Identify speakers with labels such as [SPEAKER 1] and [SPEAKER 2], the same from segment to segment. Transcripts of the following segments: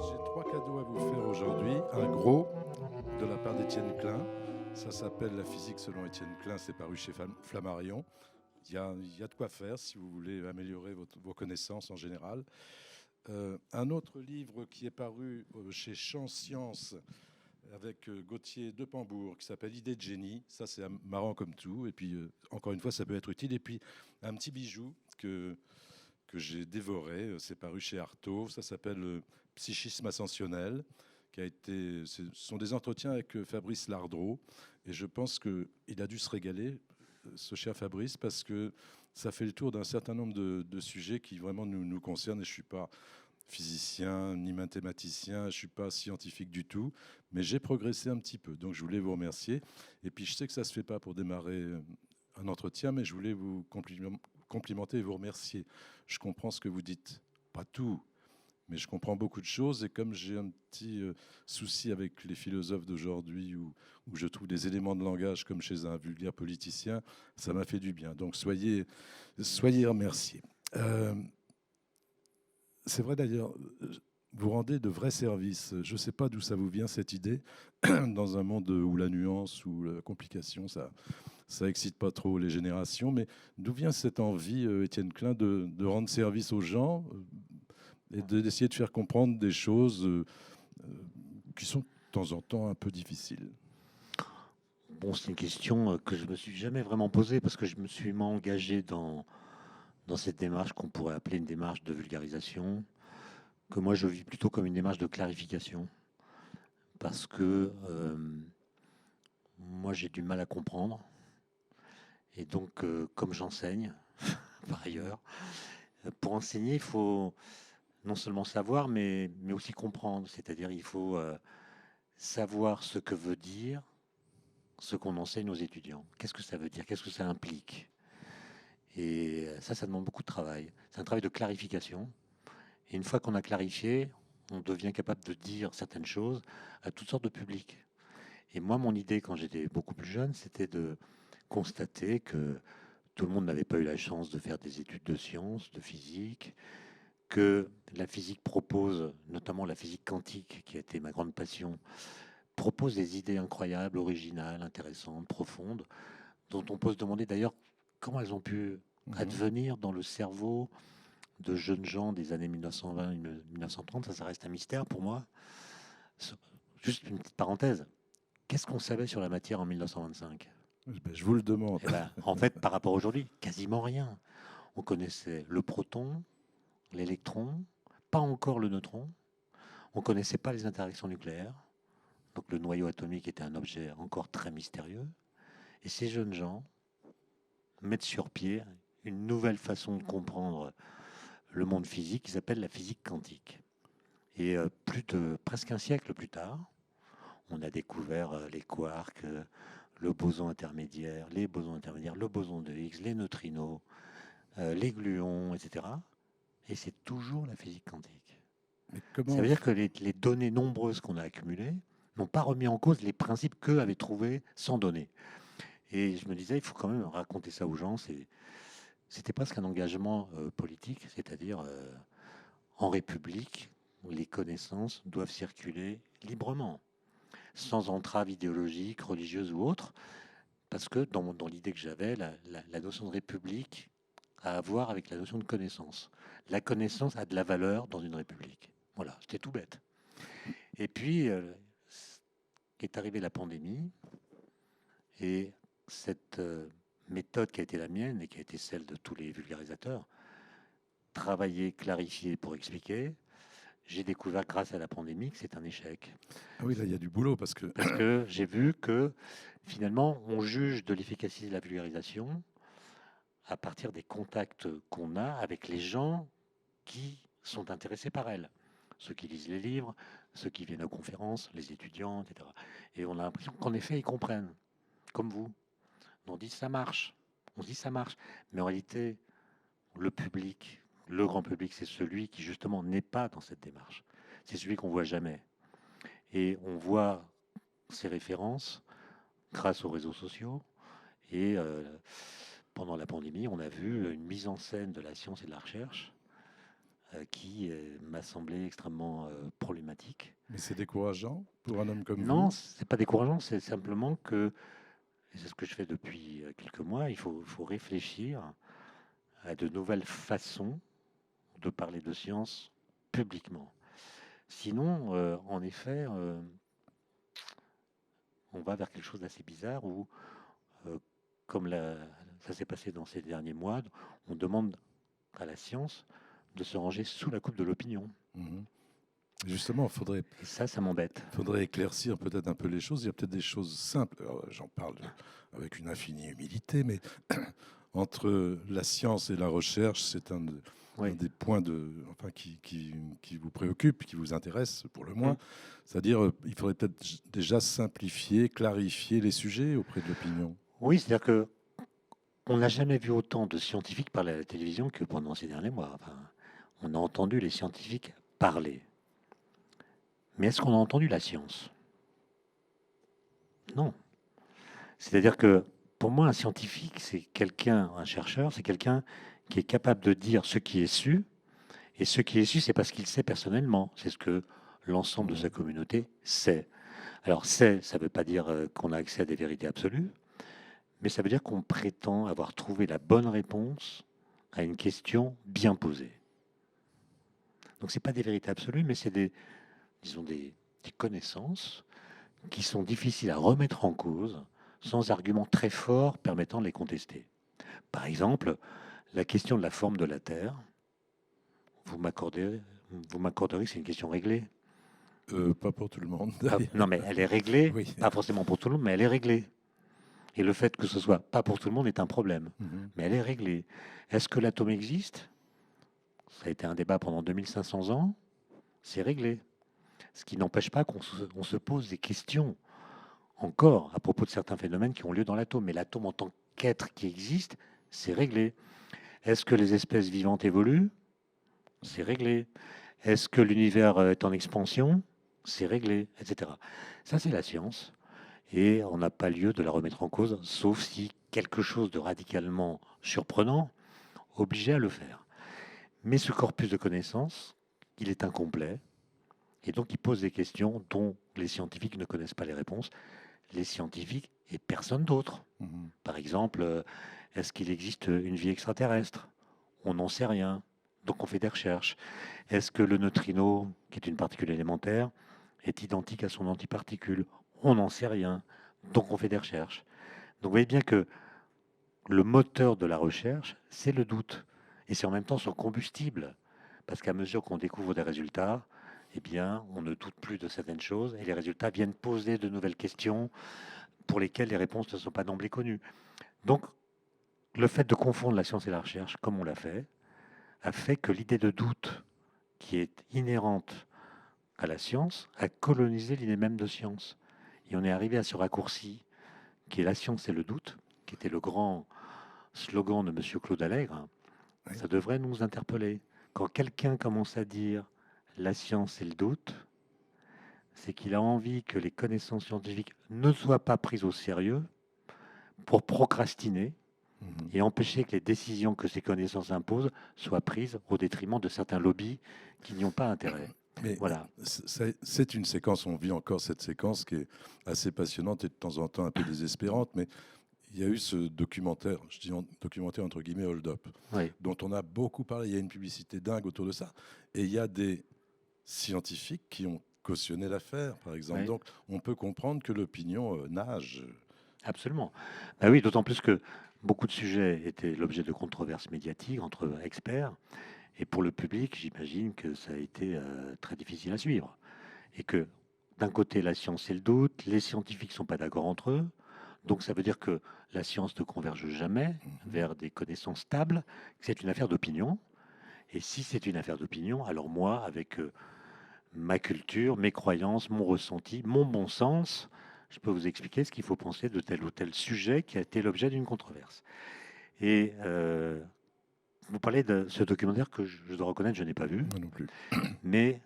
[SPEAKER 1] J'ai trois cadeaux à vous faire aujourd'hui. Un gros de la part d'Étienne Klein. Ça s'appelle La physique selon Étienne Klein. C'est paru chez Flammarion. Il y a de quoi faire si vous voulez améliorer vos connaissances en général. Un autre livre qui est paru chez Champ Science avec Gauthier de Pambourg qui s'appelle Idée de génie. Ça, c'est marrant comme tout. Et puis, encore une fois, ça peut être utile. Et puis, un petit bijou que j'ai dévoré. C'est paru chez Artaud. Ça s'appelle Psychisme ascensionnel. Ce sont des entretiens avec Fabrice Lardreau. Et je pense qu'il a dû se régaler, ce cher Fabrice, parce que ça fait le tour d'un certain nombre de sujets qui vraiment nous concernent. Et je ne suis pas physicien ni mathématicien, je ne suis pas scientifique du tout, mais j'ai progressé un petit peu. Donc je voulais vous remercier. Et puis je sais que ça ne se fait pas pour démarrer un entretien, mais je voulais vous complimenter et vous remercier. Je comprends ce que vous dites. Pas tout, mais je comprends beaucoup de choses. Et comme j'ai un petit souci avec les philosophes d'aujourd'hui, où je trouve des éléments de langage comme chez un vulgaire politicien, ça m'a fait du bien. Donc soyez remerciés. C'est vrai d'ailleurs, vous rendez de vrais services. Je ne sais pas d'où ça vous vient cette idée, dans un monde où la nuance ou la complication, ça excite pas trop les générations, mais d'où vient cette envie, Étienne Klein, de rendre service aux gens et d'essayer de faire comprendre des choses qui sont de temps en temps un peu difficiles?
[SPEAKER 2] Bon, c'est une question que je me suis jamais vraiment posée parce que je me suis engagé dans cette démarche qu'on pourrait appeler une démarche de vulgarisation, que moi je vis plutôt comme une démarche de clarification parce que moi j'ai du mal à comprendre et donc comme j'enseigne par ailleurs, pour enseigner il faut non seulement savoir mais aussi comprendre, c'est-à-dire il faut savoir ce que veut dire ce qu'on enseigne aux étudiants. Qu'est-ce que ça veut dire? Qu'est-ce que ça implique? Et ça demande beaucoup de travail. C'est un travail de clarification. Et une fois qu'on a clarifié, on devient capable de dire certaines choses à toutes sortes de publics. Et moi, mon idée, quand j'étais beaucoup plus jeune, c'était de constater que tout le monde n'avait pas eu la chance de faire des études de sciences, de physique, que la physique propose, notamment la physique quantique, qui a été ma grande passion, propose des idées incroyables, originales, intéressantes, profondes, dont on peut se demander d'ailleurs comment elles ont pu
[SPEAKER 1] Mhm.
[SPEAKER 2] advenir dans le cerveau de jeunes gens des années 1920-1930. Ça reste un mystère pour moi. Juste une petite parenthèse. Qu'est-ce qu'on savait sur la matière en 1925?
[SPEAKER 1] Ben, je vous le demande.
[SPEAKER 2] Eh ben, en fait, par rapport à aujourd'hui, quasiment rien. On connaissait le proton, l'électron, pas encore le neutron. On ne connaissait pas les interactions nucléaires. Donc le noyau atomique était un objet encore très mystérieux. Et ces jeunes gens mettent sur pied une nouvelle façon de comprendre le monde physique qui s'appelle la physique quantique. Et plus de presque un siècle plus tard, on a découvert les quarks, le boson intermédiaire, les bosons intermédiaires, le boson de Higgs, les neutrinos, les gluons, etc. Et c'est toujours la physique quantique.
[SPEAKER 1] Mais
[SPEAKER 2] Ça
[SPEAKER 1] comment
[SPEAKER 2] veut dire que les données nombreuses qu'on a accumulées n'ont pas remis en cause les principes qu'eux avaient trouvés sans données. Et je me disais, il faut quand même raconter ça aux gens. C'était presque un engagement politique, c'est-à-dire en République, les connaissances doivent circuler librement, sans entrave idéologique, religieuse ou autre, parce que dans l'idée que j'avais, la notion de République a à voir avec la notion de connaissance. La connaissance a de la valeur dans une République. Voilà, c'était tout bête. Et puis, est arrivée la pandémie, et cette méthode qui a été la mienne et qui a été celle de tous les vulgarisateurs, travailler, clarifier pour expliquer, j'ai découvert grâce à la pandémie que c'est un échec.
[SPEAKER 1] Ah oui, là, il y a du boulot parce que
[SPEAKER 2] Parce que j'ai vu que finalement, on juge de l'efficacité de la vulgarisation à partir des contacts qu'on a avec les gens qui sont intéressés par elle. Ceux qui lisent les livres, ceux qui viennent aux conférences, les étudiants, etc. Et on a l'impression qu'en effet, ils comprennent, comme vous. On dit ça marche, on dit ça marche. Mais en réalité, le public, le grand public, c'est celui qui justement n'est pas dans cette démarche. C'est celui qu'on voit jamais. Et on voit ces références grâce aux réseaux sociaux. Et pendant la pandémie, on a vu une mise en scène de la science et de la recherche qui m'a semblé extrêmement problématique.
[SPEAKER 1] Mais c'est décourageant pour un homme comme
[SPEAKER 2] Non,
[SPEAKER 1] vous?
[SPEAKER 2] c'est pas décourageant, c'est simplement que, et c'est ce que je fais depuis quelques mois, il faut réfléchir à de nouvelles façons de parler de science publiquement. Sinon, en effet, on va vers quelque chose d'assez bizarre où, euh, comme ça s'est passé dans ces derniers mois, on demande à la science de se ranger sous la coupe de l'opinion.
[SPEAKER 1] Mhm. Justement,
[SPEAKER 2] Et ça m'embête.
[SPEAKER 1] faudrait éclaircir peut-être un peu les choses. Il y a peut-être des choses simples. Alors, j'en parle avec une infinie humilité, mais entre la science et la recherche, c'est un
[SPEAKER 2] Oui.
[SPEAKER 1] des points enfin, qui vous préoccupe, qui vous intéresse pour le moins.
[SPEAKER 2] Mm.
[SPEAKER 1] C'est-à-dire, il faudrait peut-être déjà simplifier, clarifier les sujets auprès de l'opinion.
[SPEAKER 2] Oui, c'est-à-dire que on n'a jamais vu autant de scientifiques parler à la télévision que pendant ces derniers mois. Enfin, on a entendu les scientifiques parler. Mais est-ce qu'on a entendu la science? Non. C'est-à-dire que pour moi, un scientifique, c'est quelqu'un, un chercheur, c'est quelqu'un qui est capable de dire ce qui est su. Et ce qui est su, c'est parce qu'il sait personnellement. C'est ce que l'ensemble de sa
[SPEAKER 1] Mhm.
[SPEAKER 2] communauté sait. Alors, sait, ça ne veut pas dire qu'on a accès à des vérités absolues, mais ça veut dire qu'on prétend avoir trouvé la bonne réponse à une question bien posée. Donc, ce n'est pas des vérités absolues, mais c'est disons des connaissances qui sont difficiles à remettre en cause sans arguments très forts permettant de les contester. Par exemple, la question de la forme de la Terre, vous m'accorderez que c'est une question réglée.
[SPEAKER 1] Pas pour tout le monde,
[SPEAKER 2] Non,
[SPEAKER 1] d'ailleurs.
[SPEAKER 2] mais elle est réglée,
[SPEAKER 1] Oui.
[SPEAKER 2] pas forcément pour tout le monde, mais elle est réglée. Et le fait que ce soit pas pour tout le monde est un problème,
[SPEAKER 1] Mhm.
[SPEAKER 2] mais elle est réglée. Est-ce que l'atome existe? Ça a été un débat pendant 2500 ans, c'est réglé. Ce qui n'empêche pas on se pose des questions encore à propos de certains phénomènes qui ont lieu dans l'atome. Mais l'atome en tant qu'être qui existe, c'est réglé. Est-ce que les espèces vivantes évoluent? C'est réglé. Est-ce que l'univers est en expansion? C'est réglé, etc. Ça, c'est la science. Et on n'a pas lieu de la remettre en cause, sauf si quelque chose de radicalement surprenant obligeait à le faire. Mais ce corpus de connaissances, il est incomplet, et donc il pose des questions dont les scientifiques ne connaissent pas les réponses, les scientifiques et personne d'autre.
[SPEAKER 1] Mhm.
[SPEAKER 2] Par exemple, est-ce qu'il existe une vie extraterrestre? On n'en sait rien, donc on fait des recherches. Est-ce que le neutrino, qui est une particule élémentaire, est identique à son antiparticule? On n'en sait rien, donc on fait des recherches. Donc vous voyez bien que le moteur de la recherche, c'est le doute. Et c'est en même temps son combustible. Parce qu'à mesure qu'on découvre des résultats, eh bien, on ne doute plus de certaines choses et les résultats viennent poser de nouvelles questions pour lesquelles les réponses ne sont pas d'emblée connues. Donc, le fait de confondre la science et la recherche, comme on l'a fait, a fait que l'idée de doute qui est inhérente à la science a colonisé l'idée même de science. Et on est arrivé à ce raccourci qui est la science et le doute, qui était le grand slogan de M. Claude Allègre.
[SPEAKER 1] Oui.
[SPEAKER 2] Ça devrait nous interpeller. Quand quelqu'un commence à dire la science et le doute, c'est qu'il a envie que les connaissances scientifiques ne soient pas prises au sérieux pour procrastiner
[SPEAKER 1] Mhm.
[SPEAKER 2] et empêcher que les décisions que ces connaissances imposent soient prises au détriment de certains lobbies qui n'y ont pas intérêt.
[SPEAKER 1] Mais
[SPEAKER 2] Voilà.
[SPEAKER 1] c'est une séquence, on vit encore cette séquence qui est assez passionnante et de temps en temps un peu désespérante, mais il y a eu ce documentaire, je dis documentaire entre guillemets, Hold Up,
[SPEAKER 2] Oui.
[SPEAKER 1] dont on a beaucoup parlé. Il y a une publicité dingue autour de ça. Et il y a des scientifiques qui ont cautionné l'affaire, par exemple.
[SPEAKER 2] Oui.
[SPEAKER 1] Donc on peut comprendre que l'opinion nage.
[SPEAKER 2] Absolument. Ben oui, d'autant plus que beaucoup de sujets étaient l'objet de controverses médiatiques entre experts. Et pour le public, j'imagine que ça a été très difficile à suivre. Et que d'un côté, la science et le doute, les scientifiques ne sont pas d'accord entre eux. Donc ça veut dire que la science ne converge jamais
[SPEAKER 1] Mhm.
[SPEAKER 2] vers des connaissances stables, que c'est une affaire d'opinion. Et si c'est une affaire d'opinion, alors moi, avec ma culture, mes croyances, mon ressenti, mon bon sens, je peux vous expliquer ce qu'il faut penser de tel ou tel sujet qui a été l'objet d'une controverse. Et vous parlez de ce documentaire que je dois reconnaître, je n'ai pas vu,
[SPEAKER 1] Moi non plus.
[SPEAKER 2] mais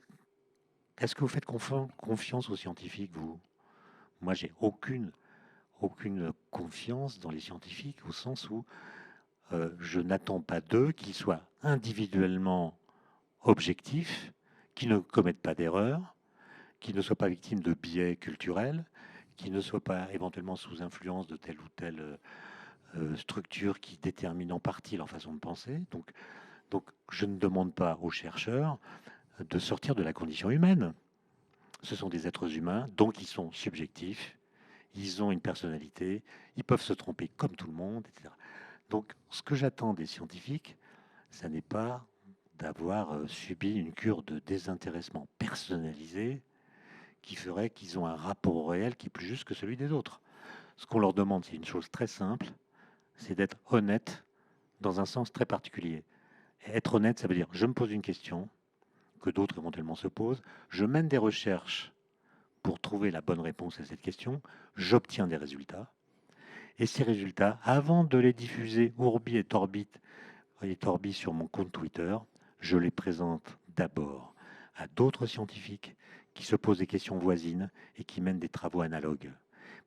[SPEAKER 2] est-ce que vous faites confiance aux scientifiques, vous? Moi, j'ai aucune confiance dans les scientifiques au sens où je n'attends pas d'eux qu'ils soient individuellement objectifs, qui ne commettent pas d'erreurs, qui ne soient pas victimes de biais culturels, qui ne soient pas éventuellement sous influence de telle ou telle structure qui détermine en partie leur façon de penser. Donc je ne demande pas aux chercheurs de sortir de la condition humaine. Ce sont des êtres humains, donc ils sont subjectifs, ils ont une personnalité, ils peuvent se tromper comme tout le monde, etc. Donc ce que j'attends des scientifiques, ça n'est pas d'avoir subi une cure de désintéressement personnalisé qui ferait qu'ils ont un rapport au réel qui est plus juste que celui des autres. Ce qu'on leur demande, c'est une chose très simple, c'est d'être honnête dans un sens très particulier. Et être honnête, ça veut dire je me pose une question que d'autres éventuellement se posent, je mène des recherches pour trouver la bonne réponse à cette question, j'obtiens des résultats, et ces résultats, avant de les diffuser ourbi et torbi sur mon compte Twitter, je les présente d'abord à d'autres scientifiques qui se posent des questions voisines et qui mènent des travaux analogues.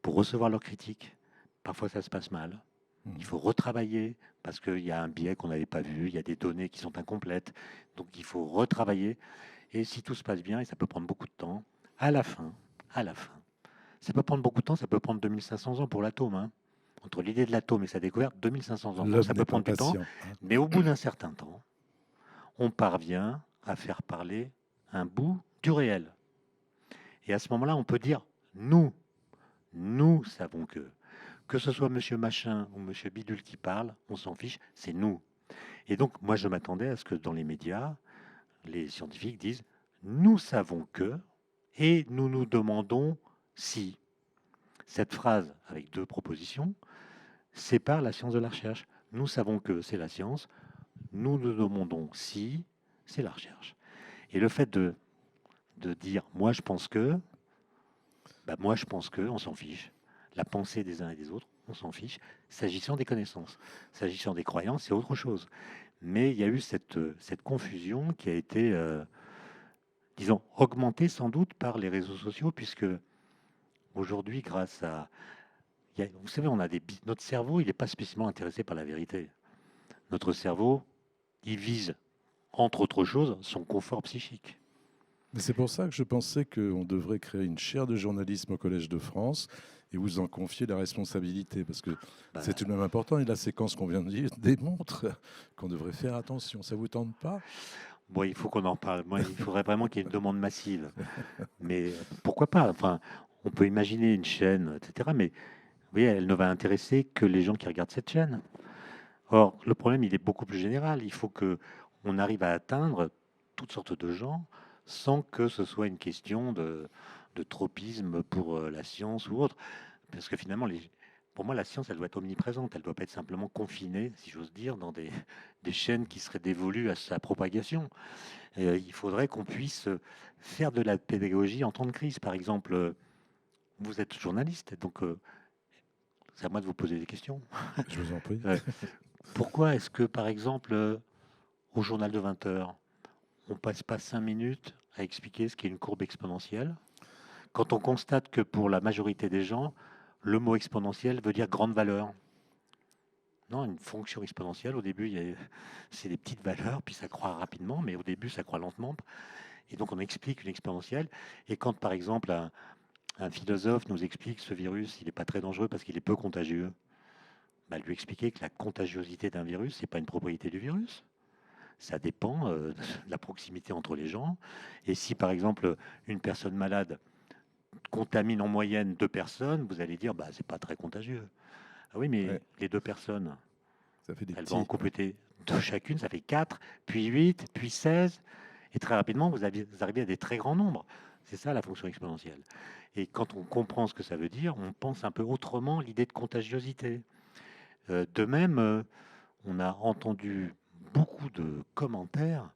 [SPEAKER 2] Pour recevoir leurs critiques, parfois ça se passe mal. Il faut retravailler parce qu'il y a un biais qu'on n'avait pas vu, il y a des données qui sont incomplètes, donc il faut retravailler. Et si tout se passe bien, et ça peut prendre beaucoup de temps, à la fin, ça peut prendre beaucoup de temps, ça peut prendre 2500 ans pour l'atome. Hein. Entre l'idée de l'atome et sa découverte, 2500 ans. Donc
[SPEAKER 1] L'homme
[SPEAKER 2] ça
[SPEAKER 1] n'est
[SPEAKER 2] peut
[SPEAKER 1] pas
[SPEAKER 2] prendre du temps,
[SPEAKER 1] patient. Hein.
[SPEAKER 2] mais au bout d'un certain temps, on parvient à faire parler un bout du réel. Et à ce moment-là, on peut dire, nous savons que ce soit monsieur Machin ou monsieur Bidule qui parle, on s'en fiche, c'est nous. Et donc, moi, je m'attendais à ce que dans les médias, les scientifiques disent, nous savons que, et nous nous demandons si. Cette phrase, avec deux propositions, sépare la science de la recherche. Nous savons que c'est la science, nous nous demandons si c'est la recherche. Et le fait de dire moi je pense que, moi je pense que, on s'en fiche. La pensée des uns et des autres, on s'en fiche. S'agissant des connaissances, s'agissant des croyances, c'est autre chose. Mais il y a eu cette confusion qui a été, disons, augmentée sans doute par les réseaux sociaux, puisque aujourd'hui, grâce à... vous savez, notre cerveau, il n'est pas spécialement intéressé par la vérité. Notre cerveau, il vise, entre autres choses, son confort psychique.
[SPEAKER 1] Mais c'est pour ça que je pensais qu'on devrait créer une chaire de journalisme au Collège de France et vous en confier la responsabilité, parce que c'est tout de même important, et la séquence qu'on vient de dire démontre qu'on devrait faire attention. Ça vous tente pas?
[SPEAKER 2] Bon, il faut qu'on en parle. Moi, il faudrait vraiment qu'il y ait une demande massive. Mais pourquoi pas? Enfin, on peut imaginer une chaîne, etc. Mais vous voyez, elle ne va intéresser que les gens qui regardent cette chaîne. Or, le problème, il est beaucoup plus général. Il faut que on arrive à atteindre toutes sortes de gens sans que ce soit une question de tropisme pour la science ou autre. Parce que finalement, pour moi, la science, elle doit être omniprésente. Elle ne doit pas être simplement confinée, si j'ose dire, dans des chaînes qui seraient dévolues à sa propagation. Il faudrait qu'on puisse faire de la pédagogie en temps de crise. Par exemple, vous êtes journaliste, donc c'est à moi de vous poser des questions.
[SPEAKER 1] Je vous en prie.
[SPEAKER 2] Pourquoi est-ce que, par exemple, au journal de 20 heures, on passe pas 5 minutes à expliquer ce qu'est une courbe exponentielle, quand on constate que pour la majorité des gens, le mot exponentielle veut dire grande valeur? Non, une fonction exponentielle, au début, c'est des petites valeurs, puis ça croît rapidement, mais au début, ça croît lentement. Et donc, on explique une exponentielle. Et quand, par exemple, un philosophe nous explique ce virus, il n'est pas très dangereux parce qu'il est peu contagieux, lui expliquer que la contagiosité d'un virus, ce n'est pas une propriété du virus. Ça dépend de la proximité entre les gens. Et si, par exemple, une personne malade contamine en moyenne 2 personnes, vous allez dire, c'est pas très contagieux. Ah oui, mais les 2 personnes,
[SPEAKER 1] ça fait des
[SPEAKER 2] elles vont en compléter de chacune, ça fait 4, puis 8, puis 16. Et très rapidement, vous arrivez à des très grands nombres. C'est ça la fonction exponentielle. Et quand on comprend ce que ça veut dire, on pense un peu autrement l'idée de contagiosité. De même, on a entendu beaucoup de commentaires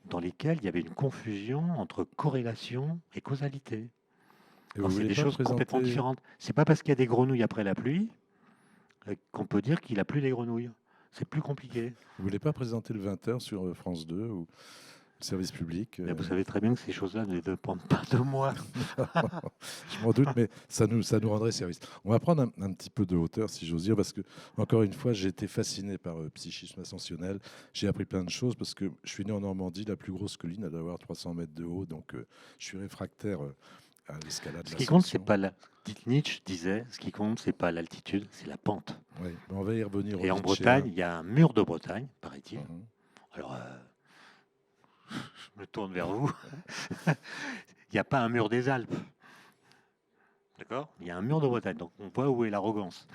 [SPEAKER 2] dans lesquels il y avait une confusion entre corrélation et causalité. Alors, c'est des choses complètement différentes. C'est pas parce qu'il y a des grenouilles après la pluie qu'on peut dire qu'il a plu des grenouilles. C'est plus compliqué.
[SPEAKER 1] Vous voulez pas présenter le 20h sur France 2 ou... service public.
[SPEAKER 2] Mais vous savez très bien que ces choses-là ne dépendent pas de moi.
[SPEAKER 1] Je m'en doute, mais ça nous rendrait service. On va prendre un petit peu de hauteur, si j'ose dire, parce que, encore une fois, j'ai été fasciné par le psychisme ascensionnel. J'ai appris plein de choses parce que je suis né en Normandie, la plus grosse colline, elle doit avoir 300 mètres de haut, donc je suis réfractaire à l'escalade.
[SPEAKER 2] Ce qui compte, c'est pas la... Nietzsche disait, ce qui compte, c'est pas l'altitude, c'est la pente.
[SPEAKER 1] Oui, on va y revenir.
[SPEAKER 2] Et en Bretagne, il y a un mur de Bretagne, paraît-il. Alors, je me tourne vers vous. Il n'y a pas un mur des Alpes. D'accord? Il y a un mur de Bretagne. Donc, on voit où est l'arrogance.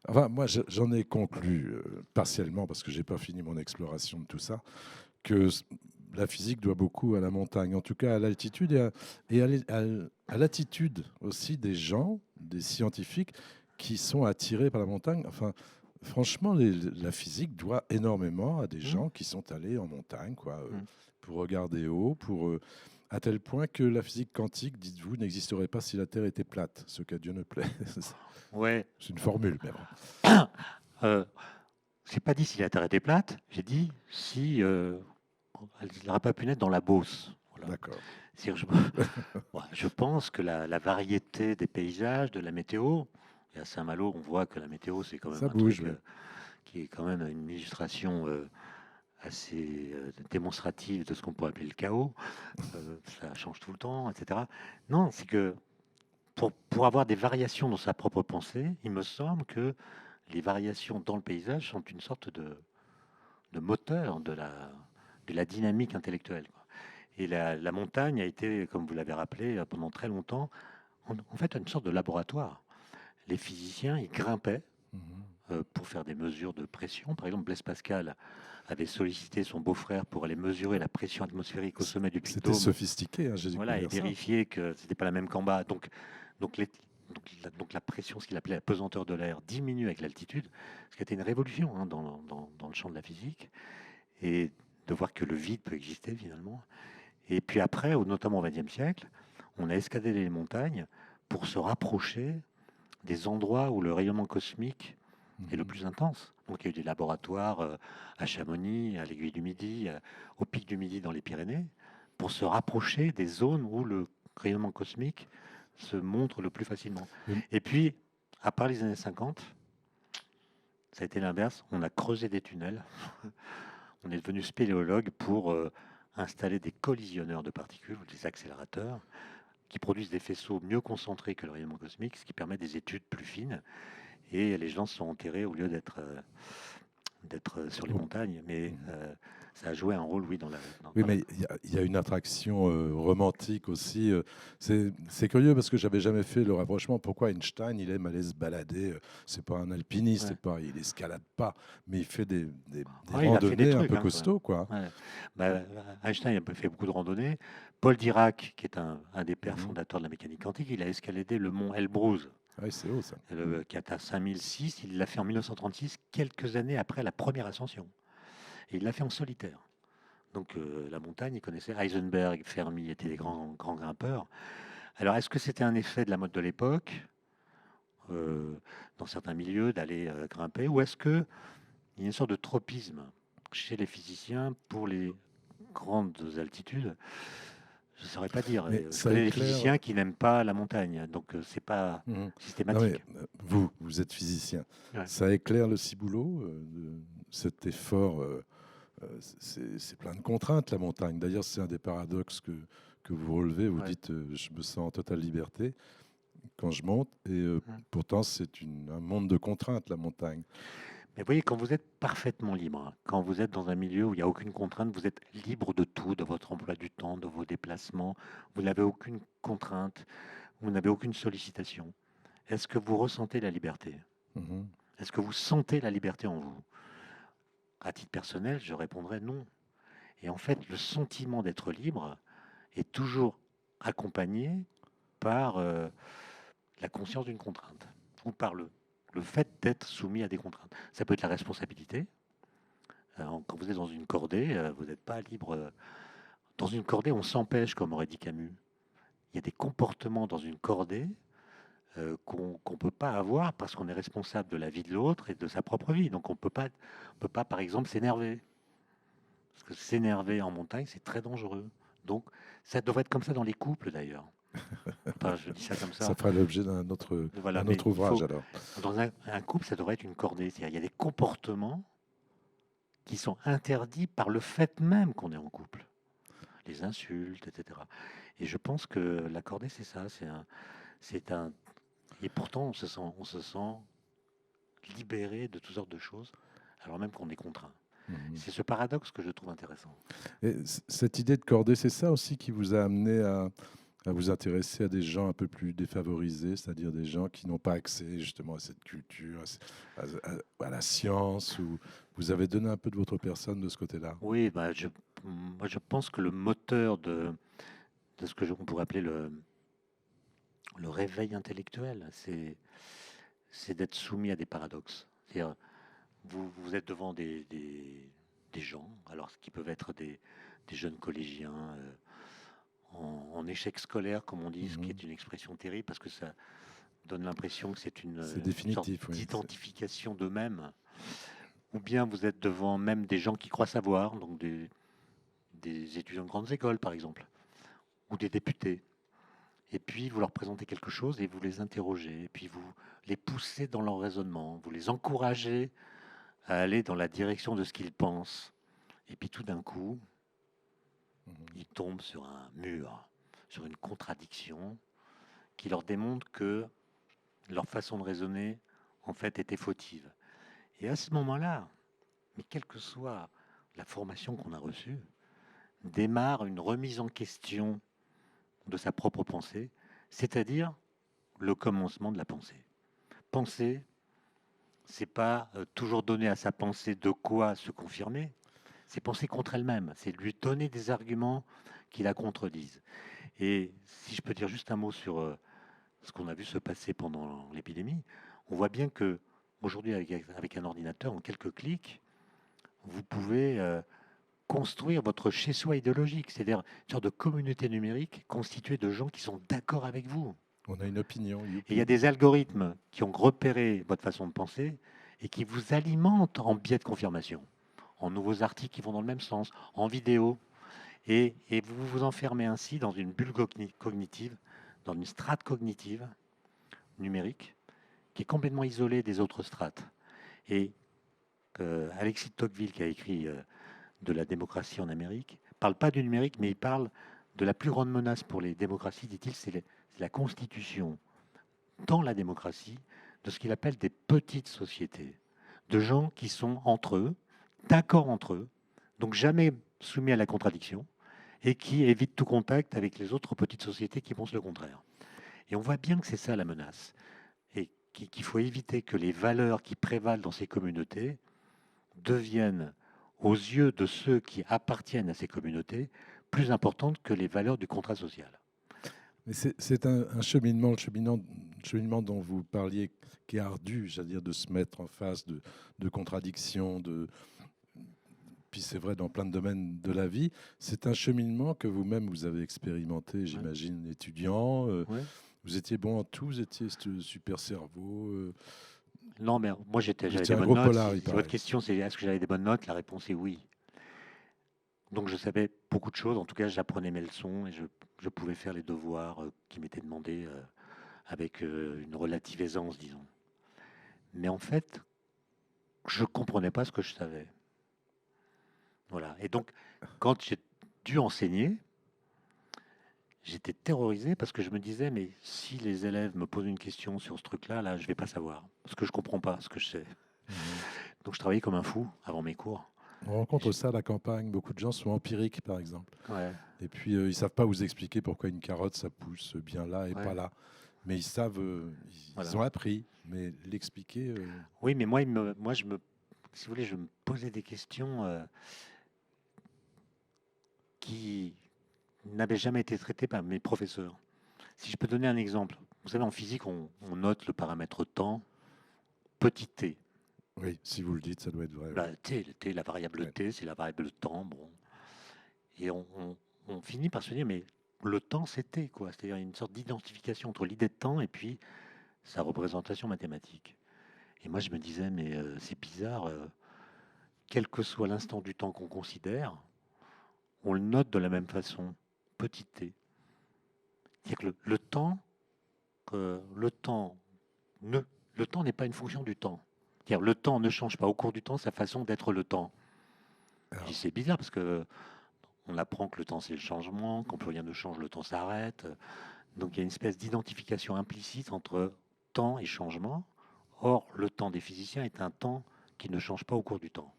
[SPEAKER 1] Enfin, moi, j'en ai conclu partiellement, parce que j'ai pas fini mon exploration de tout ça, que la physique doit beaucoup à la montagne, en tout cas à l'altitude à l'attitude aussi des gens, des scientifiques qui sont attirés par la montagne. Enfin, franchement, la physique doit énormément à des gens qui sont allés en montagne, quoi, pour regarder haut, à tel point que la physique quantique, dites-vous, n'existerait pas si la Terre était plate, ce qu'à Dieu ne plaît.
[SPEAKER 2] Ouais.
[SPEAKER 1] C'est une formule, mais bon.
[SPEAKER 2] J'ai pas dit si la Terre était plate, j'ai dit si elle n'aurait pas pu naître dans la Beauce. Voilà.
[SPEAKER 1] D'accord.
[SPEAKER 2] Je pense que la variété des paysages, de la météo, et à Saint-Malo, on voit que la météo, c'est quand même
[SPEAKER 1] bouge,
[SPEAKER 2] truc qui est quand même une illustration assez démonstrative de ce qu'on pourrait appeler le chaos. Ça change tout le temps, etc. Non, c'est que pour avoir des variations dans sa propre pensée, il me semble que les variations dans le paysage sont une sorte de moteur de la dynamique intellectuelle. Et la montagne a été, comme vous l'avez rappelé, pendant très longtemps, en fait, une sorte de laboratoire. Les physiciens, ils grimpaient pour faire des mesures de pression. Par exemple, Blaise Pascal avait sollicité son beau-frère pour aller mesurer la pression atmosphérique au sommet du Puy de Dôme.
[SPEAKER 1] C'était sophistiqué, hein, j'ai
[SPEAKER 2] Voilà, et vérifier que c'était pas la même qu'en bas. Donc la pression, ce qu'il appelait la pesanteur de l'air, diminue avec l'altitude, ce qui a été une révolution dans le champ de la physique, et de voir que le vide peut exister finalement. Et puis après, notamment au XXe siècle, on a escaladé les montagnes pour se rapprocher des endroits où le rayonnement cosmique est le plus intense. Donc il y a eu des laboratoires à Chamonix, à l'Aiguille du Midi, au Pic du Midi dans les Pyrénées, pour se rapprocher des zones où le rayonnement cosmique se montre le plus facilement. Et puis, à part les années 50, ça a été l'inverse. On a creusé des tunnels. On est devenu spéléologue pour installer des collisionneurs de particules ou des accélérateurs qui produisent des faisceaux mieux concentrés que le rayonnement cosmique, ce qui permet des études plus fines. Et les gens sont enterrés au lieu d'être sur les montagnes. Mais ça a joué un rôle, oui,
[SPEAKER 1] oui, mais il y a une attraction romantique aussi. C'est curieux parce que j'avais jamais fait le rapprochement. Pourquoi Einstein, il aime aller se balader? C'est pas un alpiniste, il escalade pas, mais il fait des randonnées un peu costauds, quoi.
[SPEAKER 2] Ouais. Einstein a fait beaucoup de randonnées. Paul Dirac, qui est un des pères fondateurs de la mécanique quantique, il a escaladé le mont Elbrus.
[SPEAKER 1] Oui, c'est haut ça.
[SPEAKER 2] Qui est à 5006. Il l'a fait en 1936, quelques années après la première ascension. Et il l'a fait en solitaire. Donc la montagne, il connaissait Heisenberg, Fermi étaient des grands grimpeurs. Alors est-ce que c'était un effet de la mode de l'époque, dans certains milieux, d'aller grimper, ou est-ce qu'il y a une sorte de tropisme chez les physiciens pour les grandes altitudes? Je ne saurais pas dire. Je connais des physiciens qui n'aiment pas la montagne, donc c'est pas systématique.
[SPEAKER 1] Non, vous êtes physicien. Ouais. Ça éclaire le ciboulot, cet effort. C'est plein de contraintes, la montagne. D'ailleurs, c'est un des paradoxes que vous relevez. Vous dites, je me sens en totale liberté quand je monte. Et pourtant, c'est un monde de contraintes, la montagne.
[SPEAKER 2] Mais vous voyez, quand vous êtes parfaitement libre, quand vous êtes dans un milieu où il n'y a aucune contrainte, vous êtes libre de tout, de votre emploi du temps, de vos déplacements, vous n'avez aucune contrainte, vous n'avez aucune sollicitation. Est-ce que vous ressentez la liberté? Est-ce que vous sentez la liberté en vous? À titre personnel, je répondrais non. Et en fait, le sentiment d'être libre est toujours accompagné par la conscience d'une contrainte, ou par le fait d'être soumis à des contraintes. Ça peut être la responsabilité. Quand vous êtes dans une cordée, vous n'êtes pas libre. Dans une cordée, on s'empêche, comme aurait dit Camus. Il y a des comportements dans une cordée qu'on ne peut pas avoir parce qu'on est responsable de la vie de l'autre et de sa propre vie. Donc on peut pas, par exemple, s'énerver. Parce que s'énerver en montagne, c'est très dangereux. Donc, ça devrait être comme ça dans les couples d'ailleurs. Enfin, je dis ça comme
[SPEAKER 1] Ça
[SPEAKER 2] ça.
[SPEAKER 1] fera l'objet d'un autre,
[SPEAKER 2] Voilà,
[SPEAKER 1] un
[SPEAKER 2] mais
[SPEAKER 1] autre
[SPEAKER 2] il
[SPEAKER 1] ouvrage
[SPEAKER 2] faut,
[SPEAKER 1] alors.
[SPEAKER 2] dans un couple, ça devrait être une cordée. C'est-à-dire, il y a des comportements qui sont interdits par le fait même qu'on est en couple. Les insultes, etc. Et je pense que l'accorder, c'est ça. C'est un. Et pourtant, on se sent libéré de toutes sortes de choses, alors même qu'on est contraint.
[SPEAKER 1] Mhm.
[SPEAKER 2] C'est ce paradoxe que je trouve intéressant.
[SPEAKER 1] Et cette idée de cordée, c'est ça aussi qui vous a amené à vous intéresser à des gens un peu plus défavorisés, c'est-à-dire des gens qui n'ont pas accès justement à cette culture, à la science, ou vous avez donné un peu de votre personne de ce côté-là.
[SPEAKER 2] Oui, bah, moi je pense que le moteur de ce que on pourrait appeler le réveil intellectuel, c'est d'être soumis à des paradoxes. C'est-à-dire, vous êtes devant des gens, alors qui peuvent être des jeunes collégiens en échec scolaire, comme on dit, ce qui
[SPEAKER 1] Mhm.
[SPEAKER 2] est une expression terrible parce que ça donne l'impression que c'est
[SPEAKER 1] C'est
[SPEAKER 2] une sorte
[SPEAKER 1] définitif, oui.
[SPEAKER 2] d'identification d'eux-mêmes. Ou bien vous êtes devant même des gens qui croient savoir, donc des étudiants de grandes écoles par exemple, ou des députés. Et puis vous leur présentez quelque chose et vous les interrogez, et puis vous les poussez dans leur raisonnement, vous les encouragez à aller dans la direction de ce qu'ils pensent. Et puis tout d'un coup,
[SPEAKER 1] Mhm.
[SPEAKER 2] ils tombent sur un mur, sur une contradiction qui leur démontre que leur façon de raisonner, en fait, était fautive. Et à ce moment-là, mais quelle que soit la formation qu'on a reçue, démarre une remise en question de sa propre pensée, c'est-à-dire le commencement de la pensée. Penser, c'est pas toujours donner à sa pensée de quoi se confirmer, c'est penser contre elle-même, c'est lui donner des arguments qui la contredisent. Et si je peux dire juste un mot sur ce qu'on a vu se passer pendant l'épidémie, on voit bien que aujourd'hui, avec un ordinateur, en quelques clics, vous pouvez construire votre chez-soi idéologique, c'est-à-dire une sorte de communauté numérique constituée de gens qui sont d'accord avec vous.
[SPEAKER 1] On a une opinion,
[SPEAKER 2] Et il y a
[SPEAKER 1] youpi.
[SPEAKER 2] des algorithmes qui ont repéré votre façon de penser et qui vous alimentent en biais de confirmation, en nouveaux articles qui vont dans le même sens, en vidéo. Et vous vous enfermez ainsi dans une bulle cognitive, dans une strate cognitive numérique qui est complètement isolée des autres strates. Et Alexis de Tocqueville, qui a écrit de la démocratie en Amérique, parle pas du numérique, mais il parle de la plus grande menace pour les démocraties, dit-il, c'est la constitution dans la démocratie de ce qu'il appelle des petites sociétés, de gens qui sont entre eux, d'accord entre eux, donc jamais soumis à la contradiction, et qui évitent tout contact avec les autres petites sociétés qui pensent le contraire. Et on voit bien que c'est ça la menace, et qu'il faut éviter que les valeurs qui prévalent dans ces communautés deviennent, aux yeux de ceux qui appartiennent à ces communautés, plus importantes que les valeurs du contrat social.
[SPEAKER 1] Mais c'est un cheminement, le cheminement dont vous parliez, qui est ardu, j'allais dire, de se mettre en face de contradictions, puis c'est vrai dans plein de domaines de la vie. C'est un cheminement que vous-même vous avez expérimenté,
[SPEAKER 2] Ouais.
[SPEAKER 1] j'imagine, étudiant.
[SPEAKER 2] Ouais.
[SPEAKER 1] Vous étiez bon en tout, vous étiez super cerveau.
[SPEAKER 2] Non, mais moi
[SPEAKER 1] Vous
[SPEAKER 2] j'avais
[SPEAKER 1] étiez
[SPEAKER 2] des
[SPEAKER 1] un
[SPEAKER 2] bonnes
[SPEAKER 1] gros
[SPEAKER 2] notes.
[SPEAKER 1] polar, il
[SPEAKER 2] Si votre
[SPEAKER 1] paraît.
[SPEAKER 2] question c'est est-ce que j'avais des bonnes notes, la réponse est oui. Donc je savais beaucoup de choses. En tout cas, j'apprenais mes leçons et je pouvais faire les devoirs qui m'étaient demandés avec une relative aisance, disons. Mais en fait, je comprenais pas ce que je savais. Voilà. Et donc, quand j'ai dû enseigner, j'étais terrorisé parce que je me disais, mais si les élèves me posent une question sur ce truc-là, là, je vais pas savoir. Parce que je comprends pas ce que je sais.
[SPEAKER 1] Mhm.
[SPEAKER 2] Donc je travaillais comme un fou avant mes cours.
[SPEAKER 1] On
[SPEAKER 2] Et
[SPEAKER 1] rencontre ça à la campagne. Beaucoup de gens sont empiriques, par exemple.
[SPEAKER 2] ouais,
[SPEAKER 1] Et puis, ils savent pas vous expliquer pourquoi une carotte, ça pousse bien là et
[SPEAKER 2] ouais,
[SPEAKER 1] pas là. Mais ils savent, ils
[SPEAKER 2] voilà.
[SPEAKER 1] ont appris. Mais l'expliquer,
[SPEAKER 2] Oui, mais moi, si vous voulez, je me posais des questions qui n'avaient jamais été traitées par mes professeurs. Si je peux donner un exemple, vous savez, en physique, on note le paramètre temps, petit t.
[SPEAKER 1] oui, si vous le dites, ça doit être vrai. Oui.
[SPEAKER 2] La variable
[SPEAKER 1] Ouais.
[SPEAKER 2] t, c'est la variable temps. Bon. Et on finit par se dire, mais le temps, c'est t, quoi. C'est-à-dire une sorte d'identification entre l'idée de temps et puis sa représentation mathématique. Et moi, je me disais, mais c'est bizarre, quel que soit l'instant du temps qu'on considère, on le note de la même façon, petit t. C'est-à-dire que le temps ne, le temps n'est pas une fonction du temps. C'est-à-dire le temps ne change pas au cours du temps sa façon d'être le temps.
[SPEAKER 1] Alors,
[SPEAKER 2] C'est bizarre parce que on apprend que le temps c'est le changement, quand plus rien ne change, le temps s'arrête. Donc il y a une espèce d'identification implicite entre temps et changement. Or, le temps des physiciens est un temps qui ne change pas au cours du temps.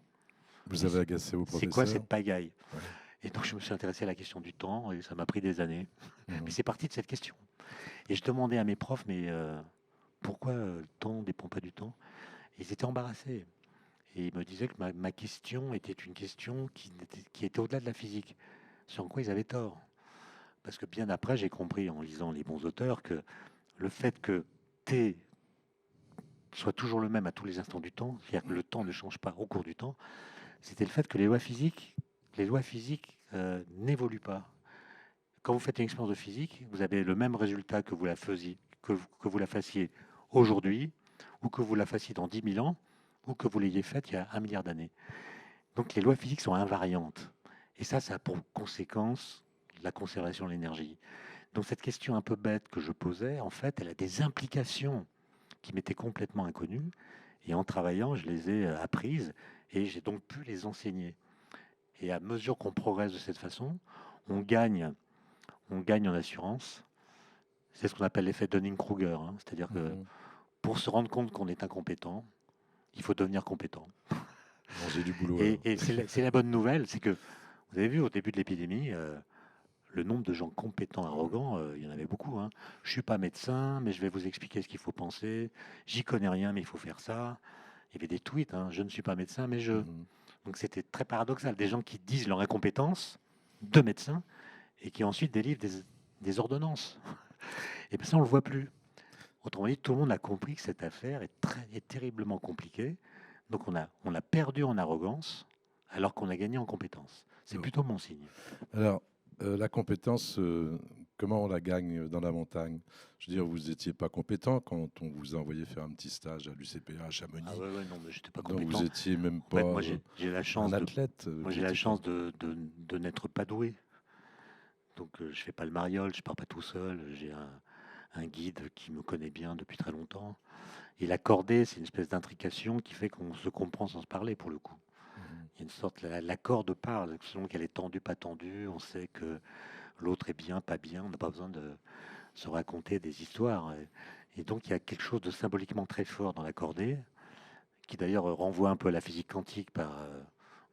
[SPEAKER 1] vous
[SPEAKER 2] Et
[SPEAKER 1] avez agacé vos
[SPEAKER 2] c'est quoi
[SPEAKER 1] professeurs?
[SPEAKER 2] cette pagaille?
[SPEAKER 1] Ouais.
[SPEAKER 2] Et donc je me suis intéressé à la question du temps et ça m'a pris des années. Mais
[SPEAKER 1] Mhm.
[SPEAKER 2] c'est parti de cette question. Et je demandais à mes profs, mais pourquoi le temps ne dépend pas du temps? Et ils étaient embarrassés. Et ils me disaient que ma question était une question qui était au-delà de la physique. Sur quoi ils avaient tort. Parce que bien après, j'ai compris en lisant les bons auteurs que le fait que T soit toujours le même à tous les instants du temps, c'est-à-dire que le temps ne change pas au cours du temps, c'était le fait que les lois physiques n'évoluent pas. Quand vous faites une expérience de physique, vous avez le même résultat que vous la fassiez aujourd'hui, ou que vous la fassiez dans 10 000 ans, ou que vous l'ayez faite il y a 1 milliard d'années. Donc les lois physiques sont invariantes. Et ça a pour conséquence la conservation de l'énergie. Donc cette question un peu bête que je posais, en fait, elle a des implications qui m'étaient complètement inconnues. Et en travaillant, je les ai apprises et j'ai donc pu les enseigner. Et à mesure qu'on progresse de cette façon, on gagne, on gagne en assurance. C'est ce qu'on appelle l'effet Dunning-Kruger, hein. C'est-à-dire que
[SPEAKER 1] Mhm.
[SPEAKER 2] pour se rendre compte qu'on est incompétent, il faut devenir compétent.
[SPEAKER 1] Bon, j'ai du boulot alors.
[SPEAKER 2] Et c'est la bonne nouvelle, c'est que vous avez vu au début de l'épidémie, le nombre de gens compétents, arrogants, il y en avait beaucoup, hein. Je suis pas médecin, mais je vais vous expliquer ce qu'il faut penser. J'y connais rien, mais il faut faire ça. Il y avait des tweets, hein, je ne suis pas médecin, mais je.
[SPEAKER 1] Mhm.
[SPEAKER 2] Donc c'était très paradoxal. Des gens qui disent leur incompétence de médecin et qui ensuite délivrent des ordonnances. Et bien ça, on ne le voit plus. Autrement dit, tout le monde a compris que cette affaire est terriblement compliquée. Donc on a perdu en arrogance alors qu'on a gagné en compétence. C'est
[SPEAKER 1] Bon.
[SPEAKER 2] plutôt mon signe.
[SPEAKER 1] Alors, la compétence, comment on la gagne dans la montagne? Je veux dire, vous n'étiez pas compétent quand on vous a envoyé faire un petit stage à l'UCPA à
[SPEAKER 2] Ah
[SPEAKER 1] Chamonix.
[SPEAKER 2] ouais, ouais, non, mais j'étais pas
[SPEAKER 1] Donc, vous
[SPEAKER 2] compétent.
[SPEAKER 1] étiez même
[SPEAKER 2] En
[SPEAKER 1] pas
[SPEAKER 2] fait, moi, j'ai la
[SPEAKER 1] un
[SPEAKER 2] chance de,
[SPEAKER 1] athlète.
[SPEAKER 2] moi,
[SPEAKER 1] Vous
[SPEAKER 2] j'ai la
[SPEAKER 1] étiez pas.
[SPEAKER 2] chance de n'être pas doué. Donc, je fais pas le mariole, je pars pas tout seul. J'ai un guide qui me connaît bien depuis très longtemps. Et la cordée, c'est une espèce d'intrication qui fait qu'on se comprend sans se parler, pour le coup.
[SPEAKER 1] Mhm.
[SPEAKER 2] Il y a une sorte, la corde parle, selon qu'elle est tendue, pas tendue. On sait que l'autre est bien, pas bien. On n'a pas besoin de se raconter des histoires. Et donc, il y a quelque chose de symboliquement très fort dans la cordée, qui d'ailleurs renvoie un peu à la physique quantique par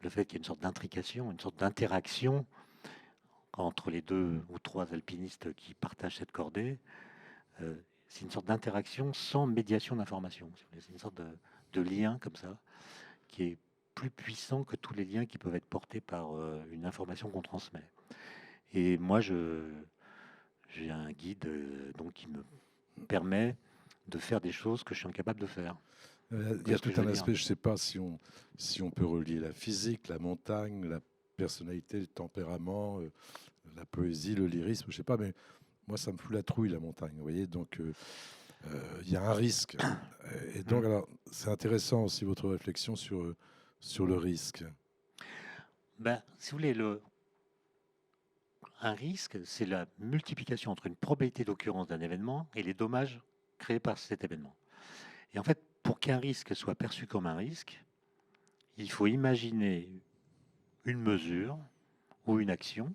[SPEAKER 2] le fait qu'il y a une sorte d'intrication, une sorte d'interaction entre les deux ou trois alpinistes qui partagent cette cordée. Euh, c'est une sorte d'interaction sans médiation d'information. C'est une sorte de lien comme ça qui est plus puissant que tous les liens qui peuvent être portés par une information qu'on transmet. Et moi, j'ai un guide donc qui me permet de faire des choses que je suis incapable de faire. Vous
[SPEAKER 1] Il y
[SPEAKER 2] voyez
[SPEAKER 1] a
[SPEAKER 2] ce que
[SPEAKER 1] tout
[SPEAKER 2] je veux
[SPEAKER 1] un
[SPEAKER 2] dire?
[SPEAKER 1] aspect, je ne sais pas si on peut relier la physique, la montagne, la personnalité, le tempérament, la poésie, le lyrisme, je ne sais pas, mais moi, ça me fout la trouille, la montagne, vous voyez, donc il y a un risque. Et donc,
[SPEAKER 2] Hmm.
[SPEAKER 1] alors, c'est intéressant aussi votre réflexion sur le risque.
[SPEAKER 2] Ben, si vous voulez, un risque, c'est la multiplication entre une probabilité d'occurrence d'un événement et les dommages créés par cet événement. Et en fait, pour qu'un risque soit perçu comme un risque, il faut imaginer une mesure ou une action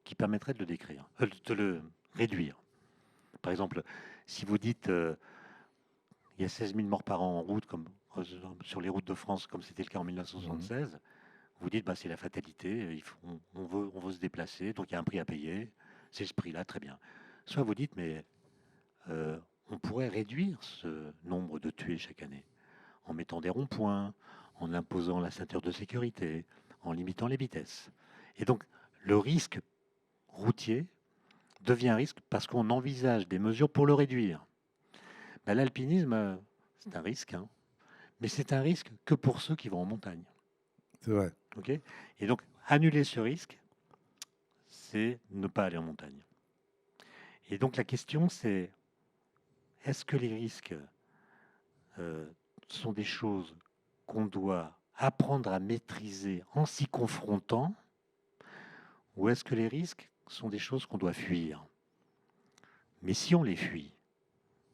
[SPEAKER 2] qui permettrait de le décrire, de le réduire. Par exemple, si vous dites il y a 16 000 morts par an en route, comme sur les routes de France, comme c'était le cas en
[SPEAKER 1] Mhm.
[SPEAKER 2] 1976, vous dites bah, c'est la fatalité, on veut se déplacer, donc il y a un prix à payer, c'est ce prix-là, très bien. Soit vous dites mais euh, on pourrait réduire ce nombre de tués chaque année en mettant des ronds-points, en imposant la ceinture de sécurité, en limitant les vitesses. Et donc le risque routier devient un risque parce qu'on envisage des mesures pour le réduire. Ben, l'alpinisme, c'est un risque, hein, mais c'est un risque que pour ceux qui vont en montagne.
[SPEAKER 1] C'est vrai.
[SPEAKER 2] Okay, et donc, annuler ce risque, c'est ne pas aller en montagne. Et donc, la question, c'est est-ce que les risques euh, sont des choses qu'on doit apprendre à maîtriser en s'y confrontant, Ou est-ce que les risques sont des choses qu'on doit fuir? Mais si on les fuit,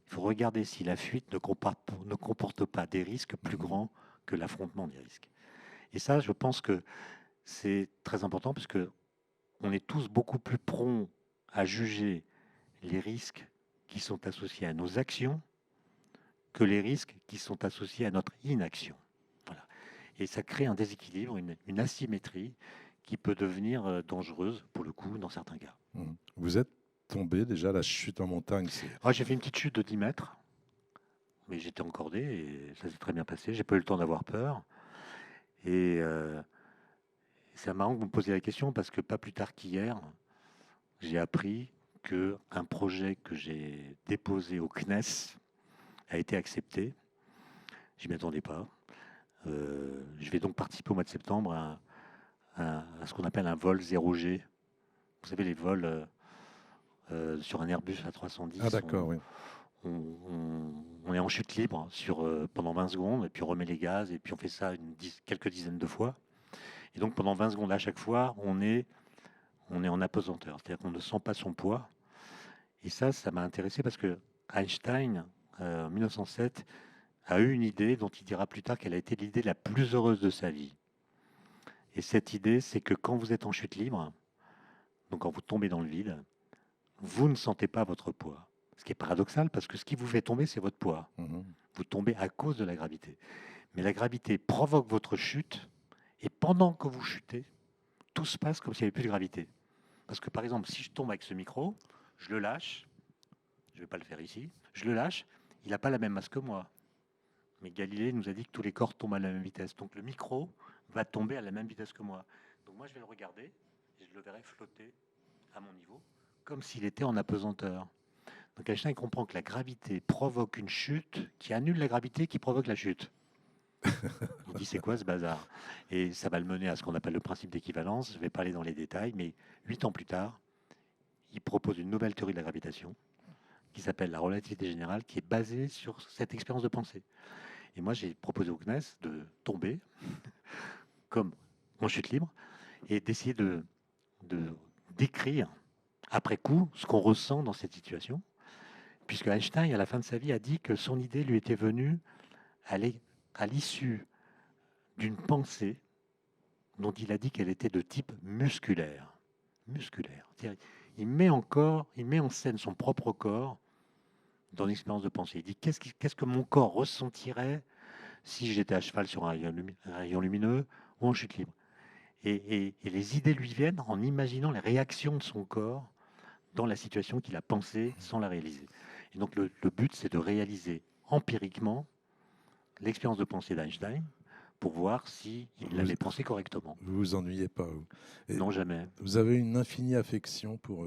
[SPEAKER 2] il faut regarder si la fuite ne comporte pas des risques plus grands que l'affrontement des risques. Et ça, je pense que c'est très important parce que on est tous beaucoup plus prompts à juger les risques qui sont associés à nos actions que les risques qui sont associés à notre inaction. Voilà. Et ça crée un déséquilibre, une asymétrie qui peut devenir dangereuse, pour le coup, dans certains cas.
[SPEAKER 1] Vous êtes tombé déjà, la chute en montagne,
[SPEAKER 2] J'ai fait une petite chute de 10 mètres, mais j'étais encordé et ça s'est très bien passé. J'ai pas eu le temps d'avoir peur. Et c'est marrant que vous me posiez la question parce que pas plus tard qu'hier, j'ai appris qu'un projet que j'ai déposé au CNES a été accepté. Je m'y attendais pas. Je vais donc participer au mois de septembre à ce qu'on appelle un vol 0G. Vous savez, les vols sur un Airbus A310.
[SPEAKER 1] Ah d'accord, oui.
[SPEAKER 2] On est en chute libre pendant 20 secondes, et puis on remet les gaz, et puis on fait ça quelques dizaines de fois. Et donc pendant 20 secondes à chaque fois, on est en apesanteur, c'est-à-dire qu'on ne sent pas son poids. Et ça m'a intéressé parce que Einstein, en 1907, a eu une idée dont il dira plus tard qu'elle a été l'idée la plus heureuse de sa vie. Et cette idée, c'est que quand vous êtes en chute libre, donc quand vous tombez dans le vide, vous ne sentez pas votre poids. Ce qui est paradoxal parce que ce qui vous fait tomber, c'est votre poids. Vous tombez à cause de la gravité. Mais la gravité provoque votre chute et pendant que vous chutez, tout se passe comme s'il n'y avait plus de gravité. Parce que par exemple, si je tombe avec ce micro, je le lâche, je ne vais pas le faire ici, je le lâche, il n'a pas la même masse que moi. Mais Galilée nous a dit que tous les corps tombent à la même vitesse. Donc le micro va tomber à la même vitesse que moi. Donc moi je vais le regarder et je le verrai flotter à mon niveau, comme s'il était en apesanteur. Donc Einstein comprend que la gravité provoque une chute qui annule la gravité qui provoque la chute. Il dit c'est quoi ce bazar? Et ça va le mener à ce qu'on appelle le principe d'équivalence. Je ne vais pas aller dans les détails, mais 8 ans plus tard, il propose une nouvelle théorie de la gravitation qui s'appelle la relativité générale, qui est basée sur cette expérience de pensée. Et moi, j'ai proposé au CNES de tomber comme en chute libre et d'essayer de décrire après coup ce qu'on ressent dans cette situation, puisque Einstein, à la fin de sa vie, a dit que son idée lui était venue à l'issue d'une pensée dont il a dit qu'elle était de type musculaire. Musculaire. Il met en scène son propre corps dans l'expérience de pensée. Il dit qu'est-ce que mon corps ressentirait si j'étais à cheval sur un rayon lumineux ou en chute libre. Et les idées lui viennent en imaginant les réactions de son corps dans la situation qu'il a pensée sans la réaliser. Et donc le but, c'est de réaliser empiriquement l'expérience de pensée d'Einstein pour voir s'il l'avait pensé correctement.
[SPEAKER 1] Vous vous ennuyez pas, vous?
[SPEAKER 2] Non, jamais.
[SPEAKER 1] Vous avez une infinie affection pour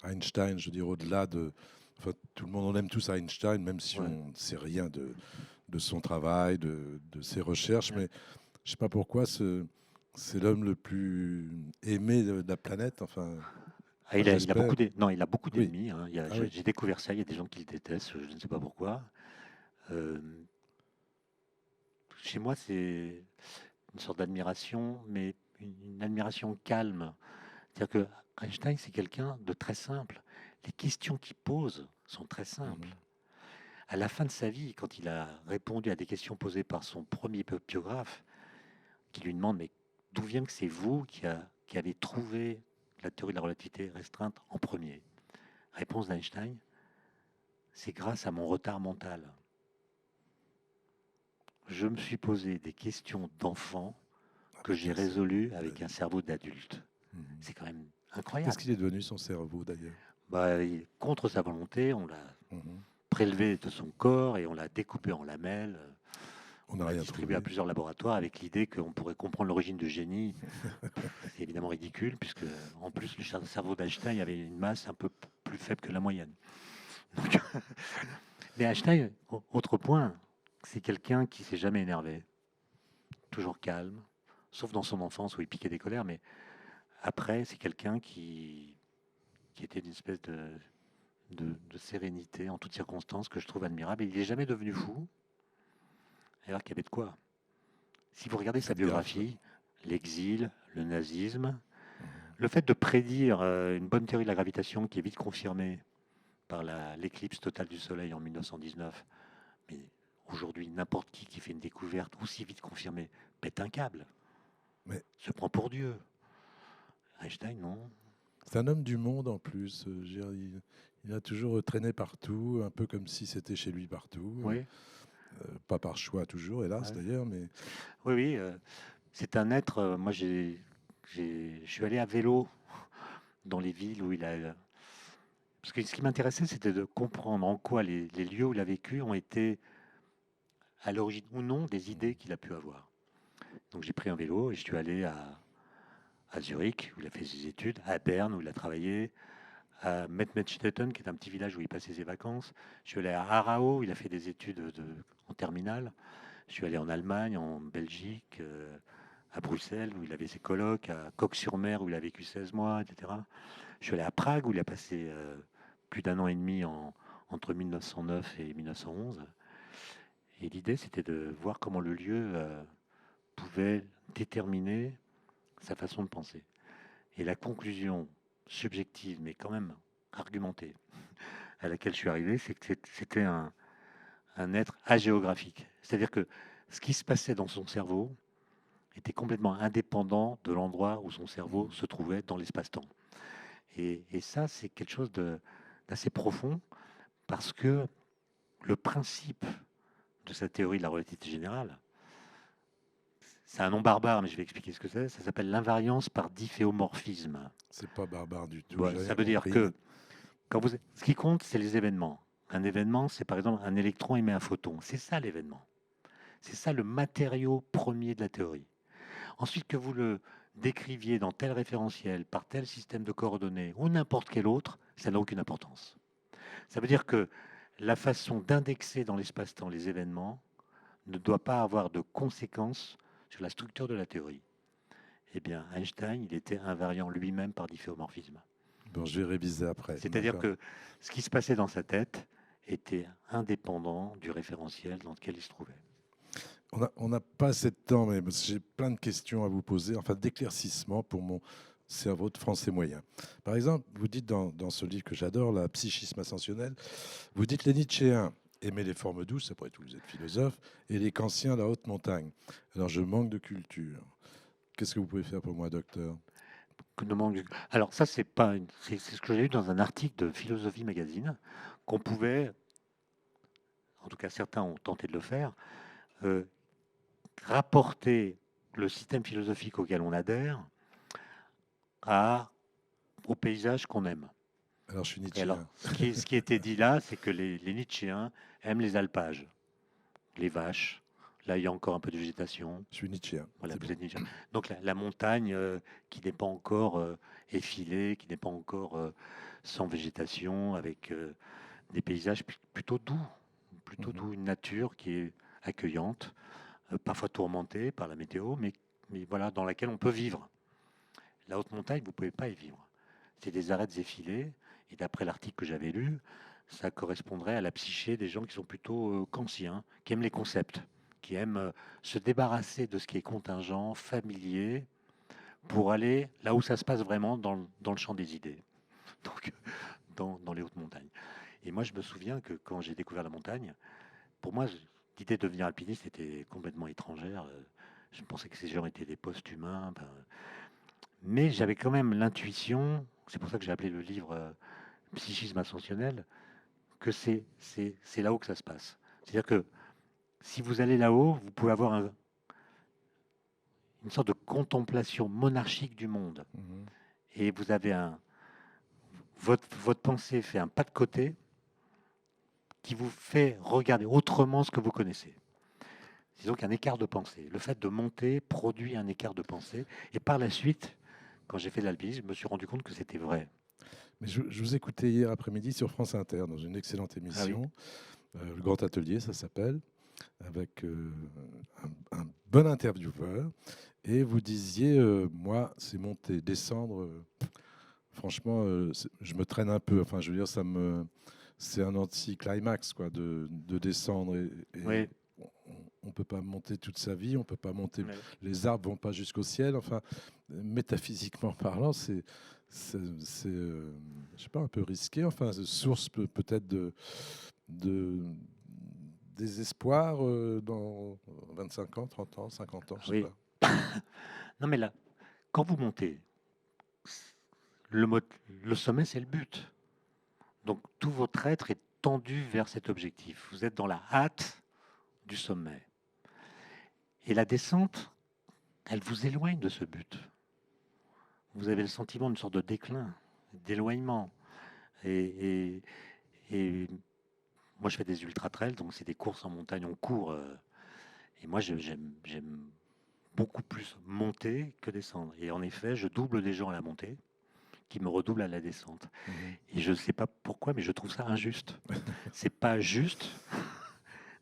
[SPEAKER 1] Einstein, je veux dire, au-delà de... Enfin, tout le monde, on aime tous Einstein, même si on ne sait rien de son travail, de ses recherches, mais je ne sais pas pourquoi c'est l'homme le plus aimé de la planète. Enfin,
[SPEAKER 2] il a beaucoup d'ennemis. Hein.
[SPEAKER 1] Oui.
[SPEAKER 2] J'ai découvert ça, il y a des gens qui le détestent, je ne sais pas pourquoi. Chez moi, c'est une sorte d'admiration, mais une admiration calme. C'est-à-dire que Einstein, c'est quelqu'un de très simple. Les questions qu'il pose sont très simples. À la fin de sa vie, quand il a répondu à des questions posées par son premier biographe, qui lui demande mais d'où vient que c'est vous qui avez trouvé la théorie de la relativité restreinte en premier? Réponse d'Einstein, c'est grâce à mon retard mental. Je me suis posé des questions d'enfant que j'ai résolues avec un cerveau d'adulte. C'est quand même incroyable.
[SPEAKER 1] Qu'est-ce qu'il est devenu son cerveau d'ailleurs?
[SPEAKER 2] Contre sa volonté, on l'a prélevé de son corps et on l'a découpé en lamelles. On l'a distribué à plusieurs laboratoires avec l'idée qu'on pourrait comprendre l'origine du génie. C'est évidemment ridicule, puisque en plus le cerveau d'Einstein avait une masse un peu plus faible que la moyenne. Donc, mais Einstein, autre point, c'est quelqu'un qui s'est jamais énervé, toujours calme, sauf dans son enfance où il piquait des colères, mais après, c'est quelqu'un qui était d'une espèce de sérénité en toutes circonstances que je trouve admirable. Et il n'est jamais devenu fou, alors qu'il y avait de quoi. Si vous regardez sa biographie, l'exil, le nazisme, Le fait de prédire une bonne théorie de la gravitation qui est vite confirmée par l'éclipse totale du Soleil en 1919, mais aujourd'hui, n'importe qui fait une découverte aussi vite confirmée pète un câble,
[SPEAKER 1] Mais
[SPEAKER 2] se prend pour Dieu. Einstein, non.
[SPEAKER 1] c'est un homme du monde en plus. Je veux dire, il a toujours traîné partout, un peu comme si c'était chez lui partout.
[SPEAKER 2] Oui,
[SPEAKER 1] Pas par choix toujours, hélas
[SPEAKER 2] ouais.
[SPEAKER 1] d'ailleurs, mais
[SPEAKER 2] Oui, oui. C'est un être. Moi, je suis allé à vélo dans les villes où il a. Parce que ce qui m'intéressait, c'était de comprendre en quoi les lieux où il a vécu ont été à l'origine ou non des idées qu'il a pu avoir. Donc j'ai pris un vélo et je suis allé à Zurich, où il a fait ses études, à Berne, où il a travaillé, à Mettmerstetten, qui est un petit village où il passait ses vacances. Je suis allé à Aarau, où il a fait des études en terminale. Je suis allé en Allemagne, en Belgique, à Bruxelles, où il avait ses colloques, à Coq-sur-Mer, où il a vécu 16 mois, etc. Je suis allé à Prague, où il a passé plus d'un an et demi entre 1909 et 1911. Et l'idée, c'était de voir comment le lieu pouvait déterminer sa façon de penser. Et la conclusion subjective, mais quand même argumentée, à laquelle je suis arrivé, c'est que c'était un être agéographique. C'est-à-dire que ce qui se passait dans son cerveau était complètement indépendant de l'endroit où son cerveau se trouvait dans l'espace-temps. Et ça, c'est quelque chose d'assez profond parce que le principe de sa théorie de la relativité générale, c'est un nom barbare, mais je vais expliquer ce que c'est. Ça s'appelle l'invariance par difféomorphisme.
[SPEAKER 1] c'est pas barbare du tout,
[SPEAKER 2] Bon,
[SPEAKER 1] j'ai
[SPEAKER 2] ça
[SPEAKER 1] rien
[SPEAKER 2] veut dire
[SPEAKER 1] compris.
[SPEAKER 2] que ce qui compte, c'est les événements. Un événement, c'est par exemple un électron émet un photon. C'est ça l'événement. C'est ça le matériau premier de la théorie. Ensuite, que vous le décriviez dans tel référentiel, par tel système de coordonnées ou n'importe quel autre, ça n'a aucune importance. Ça veut dire que la façon d'indexer dans l'espace-temps les événements ne doit pas avoir de conséquences sur la structure de la théorie. Eh bien, Einstein, il était invariant lui-même par difféomorphisme.
[SPEAKER 1] Bon, je vais réviser après,
[SPEAKER 2] C'est-à-dire
[SPEAKER 1] d'accord.
[SPEAKER 2] que ce qui se passait dans sa tête était indépendant du référentiel dans lequel il se trouvait.
[SPEAKER 1] On n'a pas assez de temps, mais j'ai plein de questions à vous poser, enfin d'éclaircissement pour mon cerveau de français moyen. Par exemple, vous dites dans ce livre que j'adore, La psychisme ascensionnel, vous dites les Nietzschéens aimaient les formes douces, après tout vous êtes philosophe, et les Kantiens la haute montagne. Alors je manque de culture. Qu'est-ce que vous pouvez faire pour moi, docteur?
[SPEAKER 2] Alors ça, c'est pas c'est ce que j'ai lu dans un article de Philosophie Magazine, qu'on pouvait, en tout cas certains ont tenté de le faire, euh, rapporter le système philosophique auquel on adhère au paysage qu'on aime.
[SPEAKER 1] Alors je suis
[SPEAKER 2] Et alors,
[SPEAKER 1] Nietzschéen.
[SPEAKER 2] ce qui était dit là, c'est que les Nietzschéens aiment les alpages, les vaches. Là, il y a encore un peu de végétation.
[SPEAKER 1] Je suis Nietzschéen,
[SPEAKER 2] Voilà,
[SPEAKER 1] c'est
[SPEAKER 2] vous
[SPEAKER 1] bon.
[SPEAKER 2] êtes Nietzschéen. Donc la montagne qui n'est pas encore effilée, qui n'est pas encore sans végétation, avec des paysages plutôt
[SPEAKER 1] Mhm.
[SPEAKER 2] doux, une nature qui est accueillante, parfois tourmentée par la météo, mais voilà, dans laquelle on peut vivre. La haute montagne, vous ne pouvez pas y vivre. C'est des arêtes effilées, et d'après l'article que j'avais lu, ça correspondrait à la psyché des gens qui sont plutôt kantiens, qui aiment les concepts, qui aiment se débarrasser de ce qui est contingent, familier, pour aller là où ça se passe vraiment dans le champ des idées, donc dans les hautes montagnes. Et moi, je me souviens que quand j'ai découvert la montagne, pour moi, l'idée de devenir alpiniste était complètement étrangère. Je pensais que ces gens étaient des post-humains. Ben, mais j'avais quand même l'intuition, c'est pour ça que j'ai appelé le livre Psychisme ascensionnel, que c'est là-haut que ça se passe. C'est-à-dire que si vous allez là-haut, vous pouvez avoir une sorte de contemplation monarchique du monde.
[SPEAKER 1] Mhm.
[SPEAKER 2] Et vous avez votre pensée fait un pas de côté qui vous fait regarder autrement ce que vous connaissez. C'est donc un écart de pensée. Le fait de monter produit un écart de pensée. Et par la suite, quand j'ai fait de l'alpinisme, je me suis rendu compte que c'était vrai.
[SPEAKER 1] Mais je vous écoutais hier après-midi sur France Inter dans une excellente
[SPEAKER 2] Ah oui.
[SPEAKER 1] émission, Le Grand Atelier, ça s'appelle, avec un bon intervieweur. Et vous disiez, moi, c'est monter, descendre. Franchement, je me traîne un peu. Enfin, je veux dire, c'est un anti-climax, quoi, de descendre.
[SPEAKER 2] Oui.
[SPEAKER 1] on peut pas monter toute sa vie, on peut pas monter.
[SPEAKER 2] Ouais.
[SPEAKER 1] Les arbres vont pas jusqu'au ciel. Enfin, métaphysiquement parlant, je sais pas, un peu risqué. Enfin, source peut-être de désespoir dans 25 ans, 30 ans, 50 ans, je sais
[SPEAKER 2] Oui.
[SPEAKER 1] pas.
[SPEAKER 2] Non, mais là, quand vous montez, le sommet, c'est le but. Donc, tout votre être est tendu vers cet objectif. Vous êtes dans la hâte du sommet. Et la descente, elle vous éloigne de ce but. Vous avez le sentiment d'une sorte de déclin, d'éloignement. Et, et moi, je fais des ultra-trails, donc c'est des courses en montagne, on court. Et moi, j'aime beaucoup plus monter que descendre. Et en effet, je double des gens à la montée qui me redoublent à la descente. Et je ne sais pas pourquoi, mais je trouve ça injuste. C'est pas juste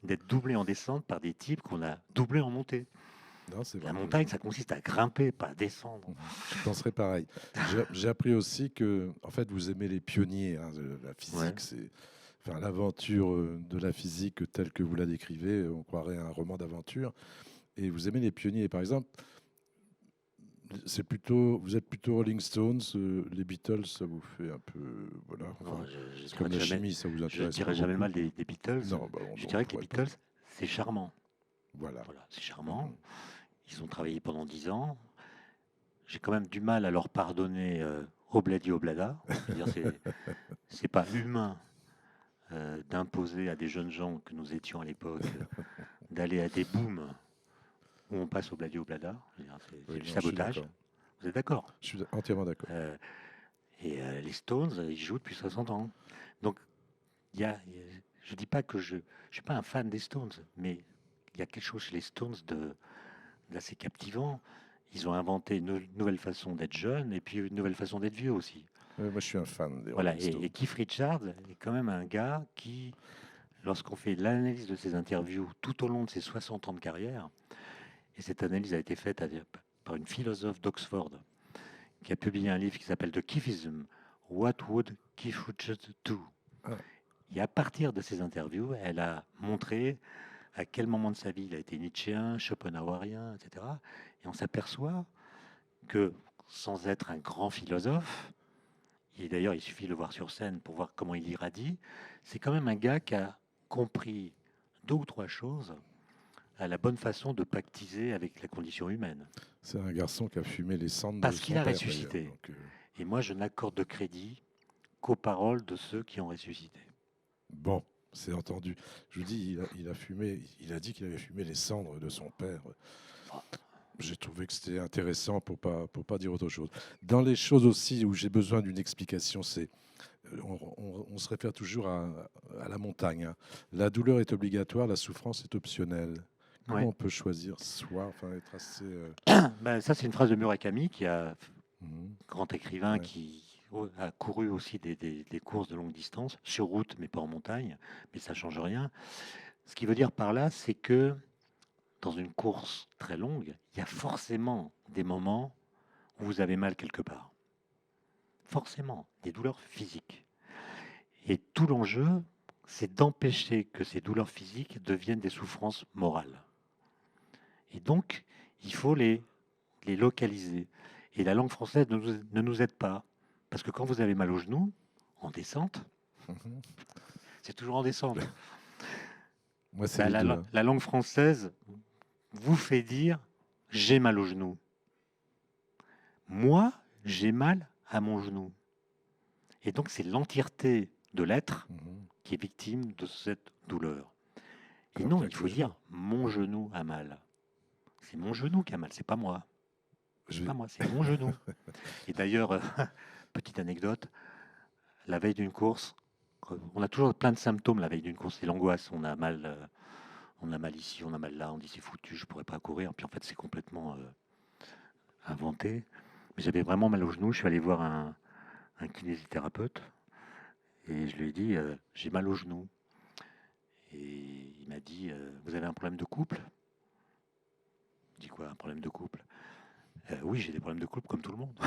[SPEAKER 2] d'être doublé en descente par des types qu'on a doublés en montée.
[SPEAKER 1] Non, c'est vrai.
[SPEAKER 2] La montagne, ça consiste à grimper, pas à descendre.
[SPEAKER 1] Je penserais pareil. J'ai appris aussi que, en fait, vous aimez les pionniers hein, de la physique.
[SPEAKER 2] Ouais.
[SPEAKER 1] C'est, enfin, l'aventure de la physique telle que vous la décrivez, on croirait un roman d'aventure. Et vous aimez les pionniers. Par exemple, vous êtes plutôt Rolling Stones, les Beatles, ça vous fait un peu, voilà.
[SPEAKER 2] Non,
[SPEAKER 1] Enfin,
[SPEAKER 2] je
[SPEAKER 1] c'est comme la
[SPEAKER 2] dirais jamais,
[SPEAKER 1] chimie, ça vous
[SPEAKER 2] je
[SPEAKER 1] intéresse
[SPEAKER 2] dirais
[SPEAKER 1] pas
[SPEAKER 2] jamais le
[SPEAKER 1] beaucoup.
[SPEAKER 2] mal des Beatles.
[SPEAKER 1] Non, bah,
[SPEAKER 2] Je
[SPEAKER 1] on
[SPEAKER 2] dirais que les
[SPEAKER 1] pourrait pas.
[SPEAKER 2] Beatles, c'est charmant.
[SPEAKER 1] Voilà.
[SPEAKER 2] Voilà, c'est charmant. Ils ont travaillé pendant 10 ans. J'ai quand même du mal à leur pardonner Obladi Oblada. Je veux dire, c'est pas humain d'imposer à des jeunes gens que nous étions à l'époque d'aller à des booms où on passe Obladi Oblada. Je veux dire, c'est
[SPEAKER 1] Oui,
[SPEAKER 2] du
[SPEAKER 1] non, je suis
[SPEAKER 2] sabotage.
[SPEAKER 1] d'accord.
[SPEAKER 2] Vous êtes d'accord?
[SPEAKER 1] Je suis entièrement d'accord.
[SPEAKER 2] Les Stones, ils jouent depuis 60 ans. Donc, je dis pas que je suis pas un fan des Stones, mais il y a quelque chose chez les Stones d'assez captivant. Ils ont inventé une nouvelle façon d'être jeune et puis une nouvelle façon d'être vieux aussi.
[SPEAKER 1] Moi, je suis un fan des
[SPEAKER 2] Voilà,
[SPEAKER 1] Rolling Stones.
[SPEAKER 2] et Keith Richards est quand même un gars qui, lorsqu'on fait l'analyse de ses interviews tout au long de ses 60 ans de carrière, et cette analyse a été faite par une philosophe d'Oxford qui a publié un livre qui s'appelle The Keithism, What Would Keith Richards Do?
[SPEAKER 1] Ah.
[SPEAKER 2] Et à partir de ces interviews, elle a montré à quel moment de sa vie il a été nietzschéen, schopenhauerien, etc. Et on s'aperçoit que, sans être un grand philosophe, et d'ailleurs il suffit de le voir sur scène pour voir comment il irradie, c'est quand même un gars qui a compris 2 ou 3 choses à la bonne façon de pactiser avec la condition humaine.
[SPEAKER 1] C'est un garçon qui a fumé les cendres de
[SPEAKER 2] Parce
[SPEAKER 1] son
[SPEAKER 2] qu'il a
[SPEAKER 1] père,
[SPEAKER 2] ressuscité.
[SPEAKER 1] d'ailleurs. Donc,
[SPEAKER 2] Et moi, je n'accorde de crédit qu'aux paroles de ceux qui ont ressuscité.
[SPEAKER 1] bon, c'est entendu. Je vous dis, il a dit qu'il avait fumé les cendres de son père. J'ai trouvé que c'était intéressant pour pas dire autre chose. Dans les choses aussi où j'ai besoin d'une explication, c'est on se réfère toujours à la montagne. Hein. La douleur est obligatoire, la souffrance est optionnelle. Comment
[SPEAKER 2] Ouais.
[SPEAKER 1] on peut choisir soi, enfin être assez.
[SPEAKER 2] Ben, ça, c'est une phrase de Murakami, qui a
[SPEAKER 1] Mhm.
[SPEAKER 2] grand écrivain
[SPEAKER 1] Ouais.
[SPEAKER 2] qui a couru aussi des courses de longue distance, sur route, mais pas en montagne, mais ça change rien. Ce qui veut dire par là, c'est que dans une course très longue, il y a forcément des moments où vous avez mal quelque part. Forcément, des douleurs physiques. Et tout l'enjeu, c'est d'empêcher que ces douleurs physiques deviennent des souffrances morales. Et donc, il faut les localiser. Et la langue française ne nous aide pas. Parce que quand vous avez mal au genou, en descente,
[SPEAKER 1] Mhm.
[SPEAKER 2] c'est toujours en descente.
[SPEAKER 1] Moi, c'est
[SPEAKER 2] Ben,
[SPEAKER 1] les deux. Hein.
[SPEAKER 2] la langue française vous fait dire j'ai mal au genou. Moi, j'ai mal à mon genou. Et donc, c'est l'entièreté de l'être
[SPEAKER 1] Mhm.
[SPEAKER 2] qui est victime de cette douleur. Et
[SPEAKER 1] Alors
[SPEAKER 2] non,
[SPEAKER 1] qu'il y a
[SPEAKER 2] il
[SPEAKER 1] que
[SPEAKER 2] faut
[SPEAKER 1] le genou.
[SPEAKER 2] dire mon genou a mal. C'est mon genou qui a mal, c'est pas moi.
[SPEAKER 1] Je
[SPEAKER 2] C'est
[SPEAKER 1] vais-
[SPEAKER 2] pas moi, c'est mon genou. Et d'ailleurs, petite anecdote, la veille d'une course, on a toujours plein de symptômes la veille d'une course. C'est l'angoisse. On a mal ici, on a mal là, on dit c'est foutu, je pourrais pas courir. Puis en fait, c'est complètement inventé. Mais j'avais vraiment mal au genou. Je suis allé voir un kinésithérapeute et je lui ai dit j'ai mal au genou. Et il m'a dit vous avez un problème de couple? Je dis quoi, un problème de couple? Oui, j'ai des problèmes de couple comme tout le monde.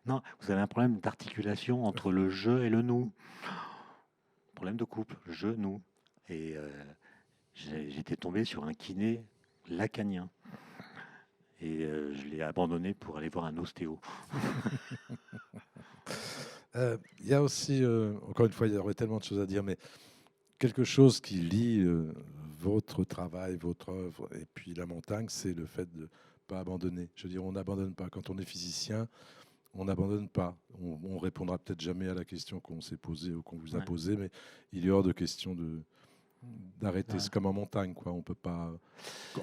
[SPEAKER 2] Non, vous avez un problème d'articulation entre le je et le nous. Problème de couple, je, nous. Et j'étais tombé sur un kiné lacanien. Et je l'ai abandonné pour aller voir un ostéo.
[SPEAKER 1] Il y a aussi, encore une fois, il y aurait tellement de choses à dire, mais quelque chose qui lie votre travail, votre œuvre et puis la montagne, c'est le fait de ne pas abandonner. Je veux dire, on n'abandonne pas. Quand on est physicien, on n'abandonne pas. On répondra peut-être jamais à la question qu'on s'est posée ou qu'on vous a
[SPEAKER 2] Ouais.
[SPEAKER 1] posée, mais il est hors de question d'arrêter.
[SPEAKER 2] Ouais.
[SPEAKER 1] C'est comme en montagne, quoi. On peut pas.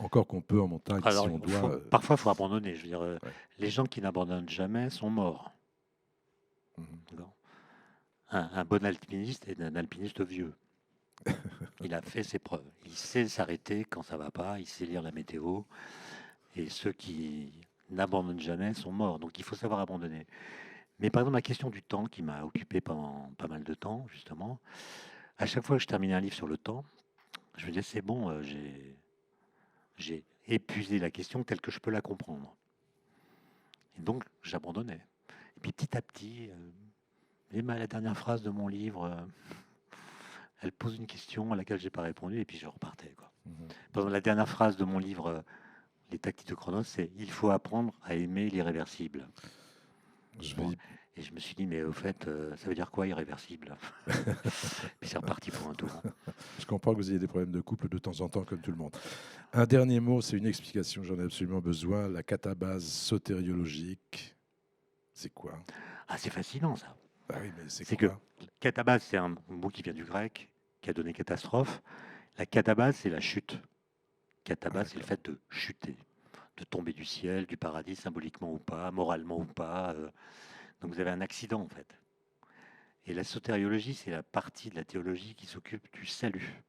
[SPEAKER 1] Encore qu'on peut en montagne, si
[SPEAKER 2] Alors,
[SPEAKER 1] on doit.
[SPEAKER 2] parfois, il faut abandonner. Je veux dire,
[SPEAKER 1] Ouais.
[SPEAKER 2] les gens qui n'abandonnent jamais sont morts.
[SPEAKER 1] Mhm.
[SPEAKER 2] D'accord. Un bon alpiniste est un alpiniste vieux. Il a fait ses preuves. Il sait s'arrêter quand ça va pas. Il sait lire la météo. Et ceux qui n'abandonnent jamais sont morts. Donc, il faut savoir abandonner. Mais par exemple, la question du temps qui m'a occupé pendant pas mal de temps, justement, à chaque fois que je terminais un livre sur le temps, je me disais, c'est bon, j'ai épuisé la question telle que je peux la comprendre. Et donc, j'abandonnais. Et puis petit à petit, la dernière phrase de mon livre, elle pose une question à laquelle je n'ai pas répondu, et puis je repartais, quoi.
[SPEAKER 1] Mhm.
[SPEAKER 2] Par exemple, la dernière phrase de mon livre, Les tactiques de Chronos, c'est «Il faut apprendre à aimer l'irréversible».
[SPEAKER 1] Je vais
[SPEAKER 2] Bon,
[SPEAKER 1] y-
[SPEAKER 2] et je me suis dit, mais au fait, ça veut dire quoi irréversible? Puis c'est reparti pour un tour.
[SPEAKER 1] Je comprends que vous ayez des problèmes de couple de temps en temps, comme tout le monde. Un dernier mot, c'est une explication, j'en ai absolument besoin. La catabase sotériologique, c'est quoi?
[SPEAKER 2] Ah, c'est fascinant ça.
[SPEAKER 1] Ah oui, mais c'est
[SPEAKER 2] C'est que
[SPEAKER 1] quoi?
[SPEAKER 2] catabase, c'est un mot qui vient du grec, qui a donné catastrophe. La catabase, c'est la chute.
[SPEAKER 1] Ah,
[SPEAKER 2] Catabase, c'est le
[SPEAKER 1] d'accord.
[SPEAKER 2] fait de chuter, de tomber du ciel, du paradis, symboliquement ou pas, moralement ou pas. Donc vous avez un accident en fait. Et la sotériologie, c'est la partie de la théologie qui s'occupe du salut.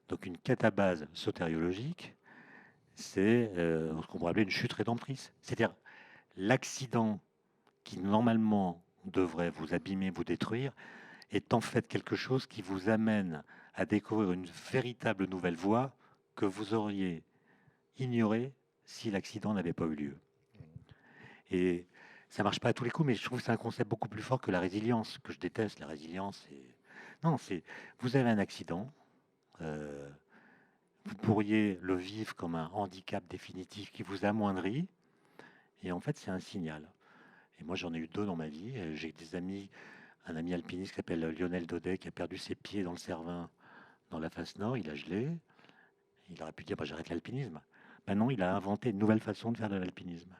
[SPEAKER 2] Donc une catabase sotériologique, c'est ce qu'on pourrait appeler une chute rédemptrice. C'est-à-dire l'accident qui normalement devrait vous abîmer, vous détruire, est en fait quelque chose qui vous amène à découvrir une véritable nouvelle voie que vous auriez ignorée si l'accident n'avait pas eu lieu. Et ça marche pas à tous les coups, mais je trouve que c'est un concept beaucoup plus fort que la résilience, que je déteste. La résilience, c'est... Non, c'est... Vous avez un accident, euh, vous pourriez le vivre comme un handicap définitif qui vous amoindrit, et en fait, c'est un signal. Et moi, j'en ai eu deux dans ma vie. J'ai des amis, un ami alpiniste qui s'appelle Lionel Daudet, qui a perdu ses pieds dans le Cervin, dans la face nord, il a gelé. Il aurait pu dire, bah, j'arrête l'alpinisme. Ben non, il a inventé une nouvelle façon de faire de l'alpinisme.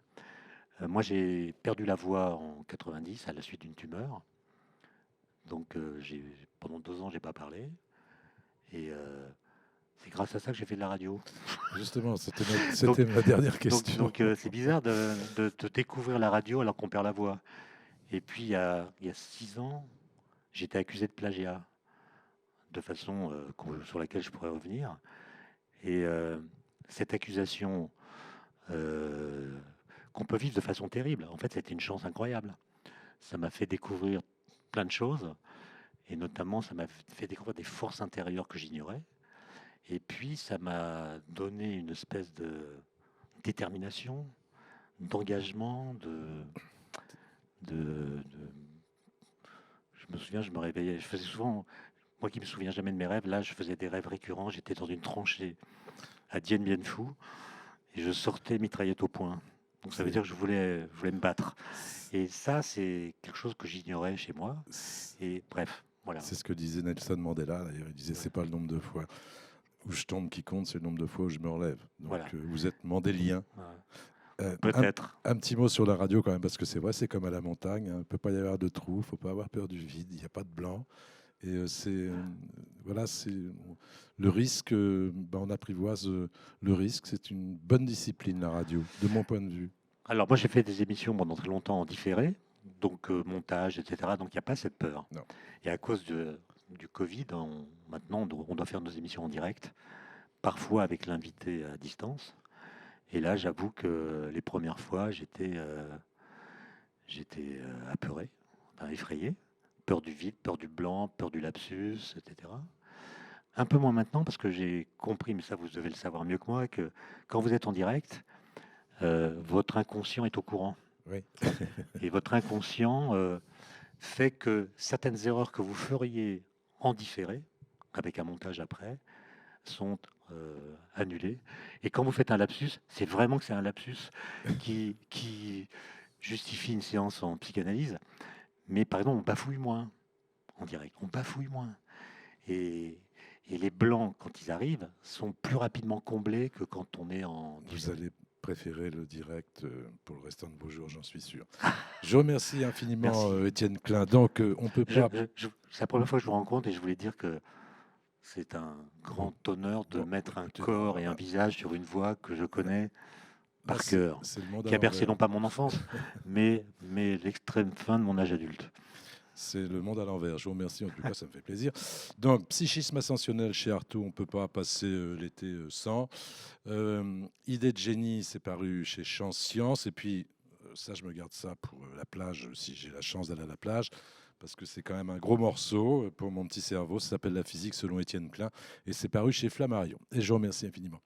[SPEAKER 2] Moi, j'ai perdu la voix en 90 à la suite d'une tumeur. Donc, pendant 2 ans, j'ai pas parlé. Et c'est grâce à ça que j'ai fait de la radio.
[SPEAKER 1] Justement,
[SPEAKER 2] Donc,
[SPEAKER 1] c'était ma dernière
[SPEAKER 2] donc,
[SPEAKER 1] question.
[SPEAKER 2] donc c'est bizarre de découvrir la radio alors qu'on perd la voix. Et puis, il y a 6 ans, j'étais accusé de plagiat, de façon sur laquelle je pourrais revenir. Et cette accusation euh, qu'on peut vivre de façon terrible, en fait, c'était une chance incroyable. Ça m'a fait découvrir plein de choses, et notamment, ça m'a fait découvrir des forces intérieures que j'ignorais. Et puis, ça m'a donné une espèce de détermination, d'engagement, de... Je me souviens, je me réveillais, je faisais souvent, moi qui me souviens jamais de mes rêves, là, je faisais des rêves récurrents, j'étais dans une tranchée à Dien Bien Phu, et je sortais mitraillette au poing. Donc ça veut
[SPEAKER 1] C'est
[SPEAKER 2] dire que je voulais me battre. Et ça, c'est quelque chose que j'ignorais chez moi. Et bref, voilà.
[SPEAKER 1] c'est ce que disait Nelson Mandela, d'ailleurs. Il disait,
[SPEAKER 2] Ouais,
[SPEAKER 1] c'est pas le nombre de fois où je tombe qui compte, c'est le nombre de fois où je me relève. Donc,
[SPEAKER 2] voilà.
[SPEAKER 1] vous êtes mandélien.
[SPEAKER 2] Ouais.
[SPEAKER 1] Euh, un,
[SPEAKER 2] Peut-être.
[SPEAKER 1] un petit mot sur la radio quand même, parce que c'est vrai, c'est comme à la montagne. Il ne peut pas y avoir de trou, il ne faut pas avoir peur du vide, il n'y a pas de blanc. Et voilà, c'est le risque, on apprivoise le risque. C'est une bonne discipline, la radio, de mon point de vue.
[SPEAKER 2] Alors moi, j'ai fait des émissions pendant très longtemps en différé, donc montage, etc. Donc il n'y a pas cette peur.
[SPEAKER 1] Non.
[SPEAKER 2] Et à cause du Covid, maintenant, on doit faire nos émissions en direct, parfois avec l'invité à distance. Et là, j'avoue que les premières fois, j'étais apeuré, enfin, effrayé. Peur du vide, peur du blanc, peur du lapsus, etc. Un peu moins maintenant parce que j'ai compris, mais ça vous devez le savoir mieux que moi, que quand vous êtes en direct, votre inconscient est au courant.
[SPEAKER 1] Oui.
[SPEAKER 2] Et votre inconscient fait que certaines erreurs que vous feriez en différé, avec un montage après, sont annulés. Et quand vous faites un lapsus, c'est vraiment que c'est un lapsus qui justifie une séance en psychanalyse. Mais par exemple, on bafouille moins en direct. On bafouille moins. Et, et les blancs, quand ils arrivent, sont plus rapidement comblés que quand on est en
[SPEAKER 1] Vous
[SPEAKER 2] dialogue.
[SPEAKER 1] allez préférer le direct pour le restant de vos jours, j'en suis sûr. Je remercie infiniment
[SPEAKER 2] Merci.
[SPEAKER 1] Étienne Klein. Donc, on peut pas.
[SPEAKER 2] C'est la première fois que je vous rencontre et je voulais dire que c'est un
[SPEAKER 1] Bon,
[SPEAKER 2] grand honneur de
[SPEAKER 1] bon,
[SPEAKER 2] mettre un
[SPEAKER 1] écoutez,
[SPEAKER 2] corps et un visage sur une voix que je
[SPEAKER 1] là,
[SPEAKER 2] connais
[SPEAKER 1] là,
[SPEAKER 2] par cœur,
[SPEAKER 1] c'est le monde à
[SPEAKER 2] qui a bercé
[SPEAKER 1] l'envers.
[SPEAKER 2] non pas mon enfance, mais l'extrême fin de mon âge adulte.
[SPEAKER 1] C'est le monde à l'envers. Je vous remercie, en tout cas, ça me fait plaisir. Donc, Psychisme ascensionnel chez Artaud, on ne peut pas passer l'été sans. Idée de génie, c'est paru chez Chance Science. Et puis, ça, je me garde ça pour la plage, si j'ai la chance d'aller à la plage, parce que c'est quand même un gros morceau pour mon petit cerveau. Ça s'appelle La physique selon Étienne Klein. Et c'est paru chez Flammarion. Et je vous remercie infiniment.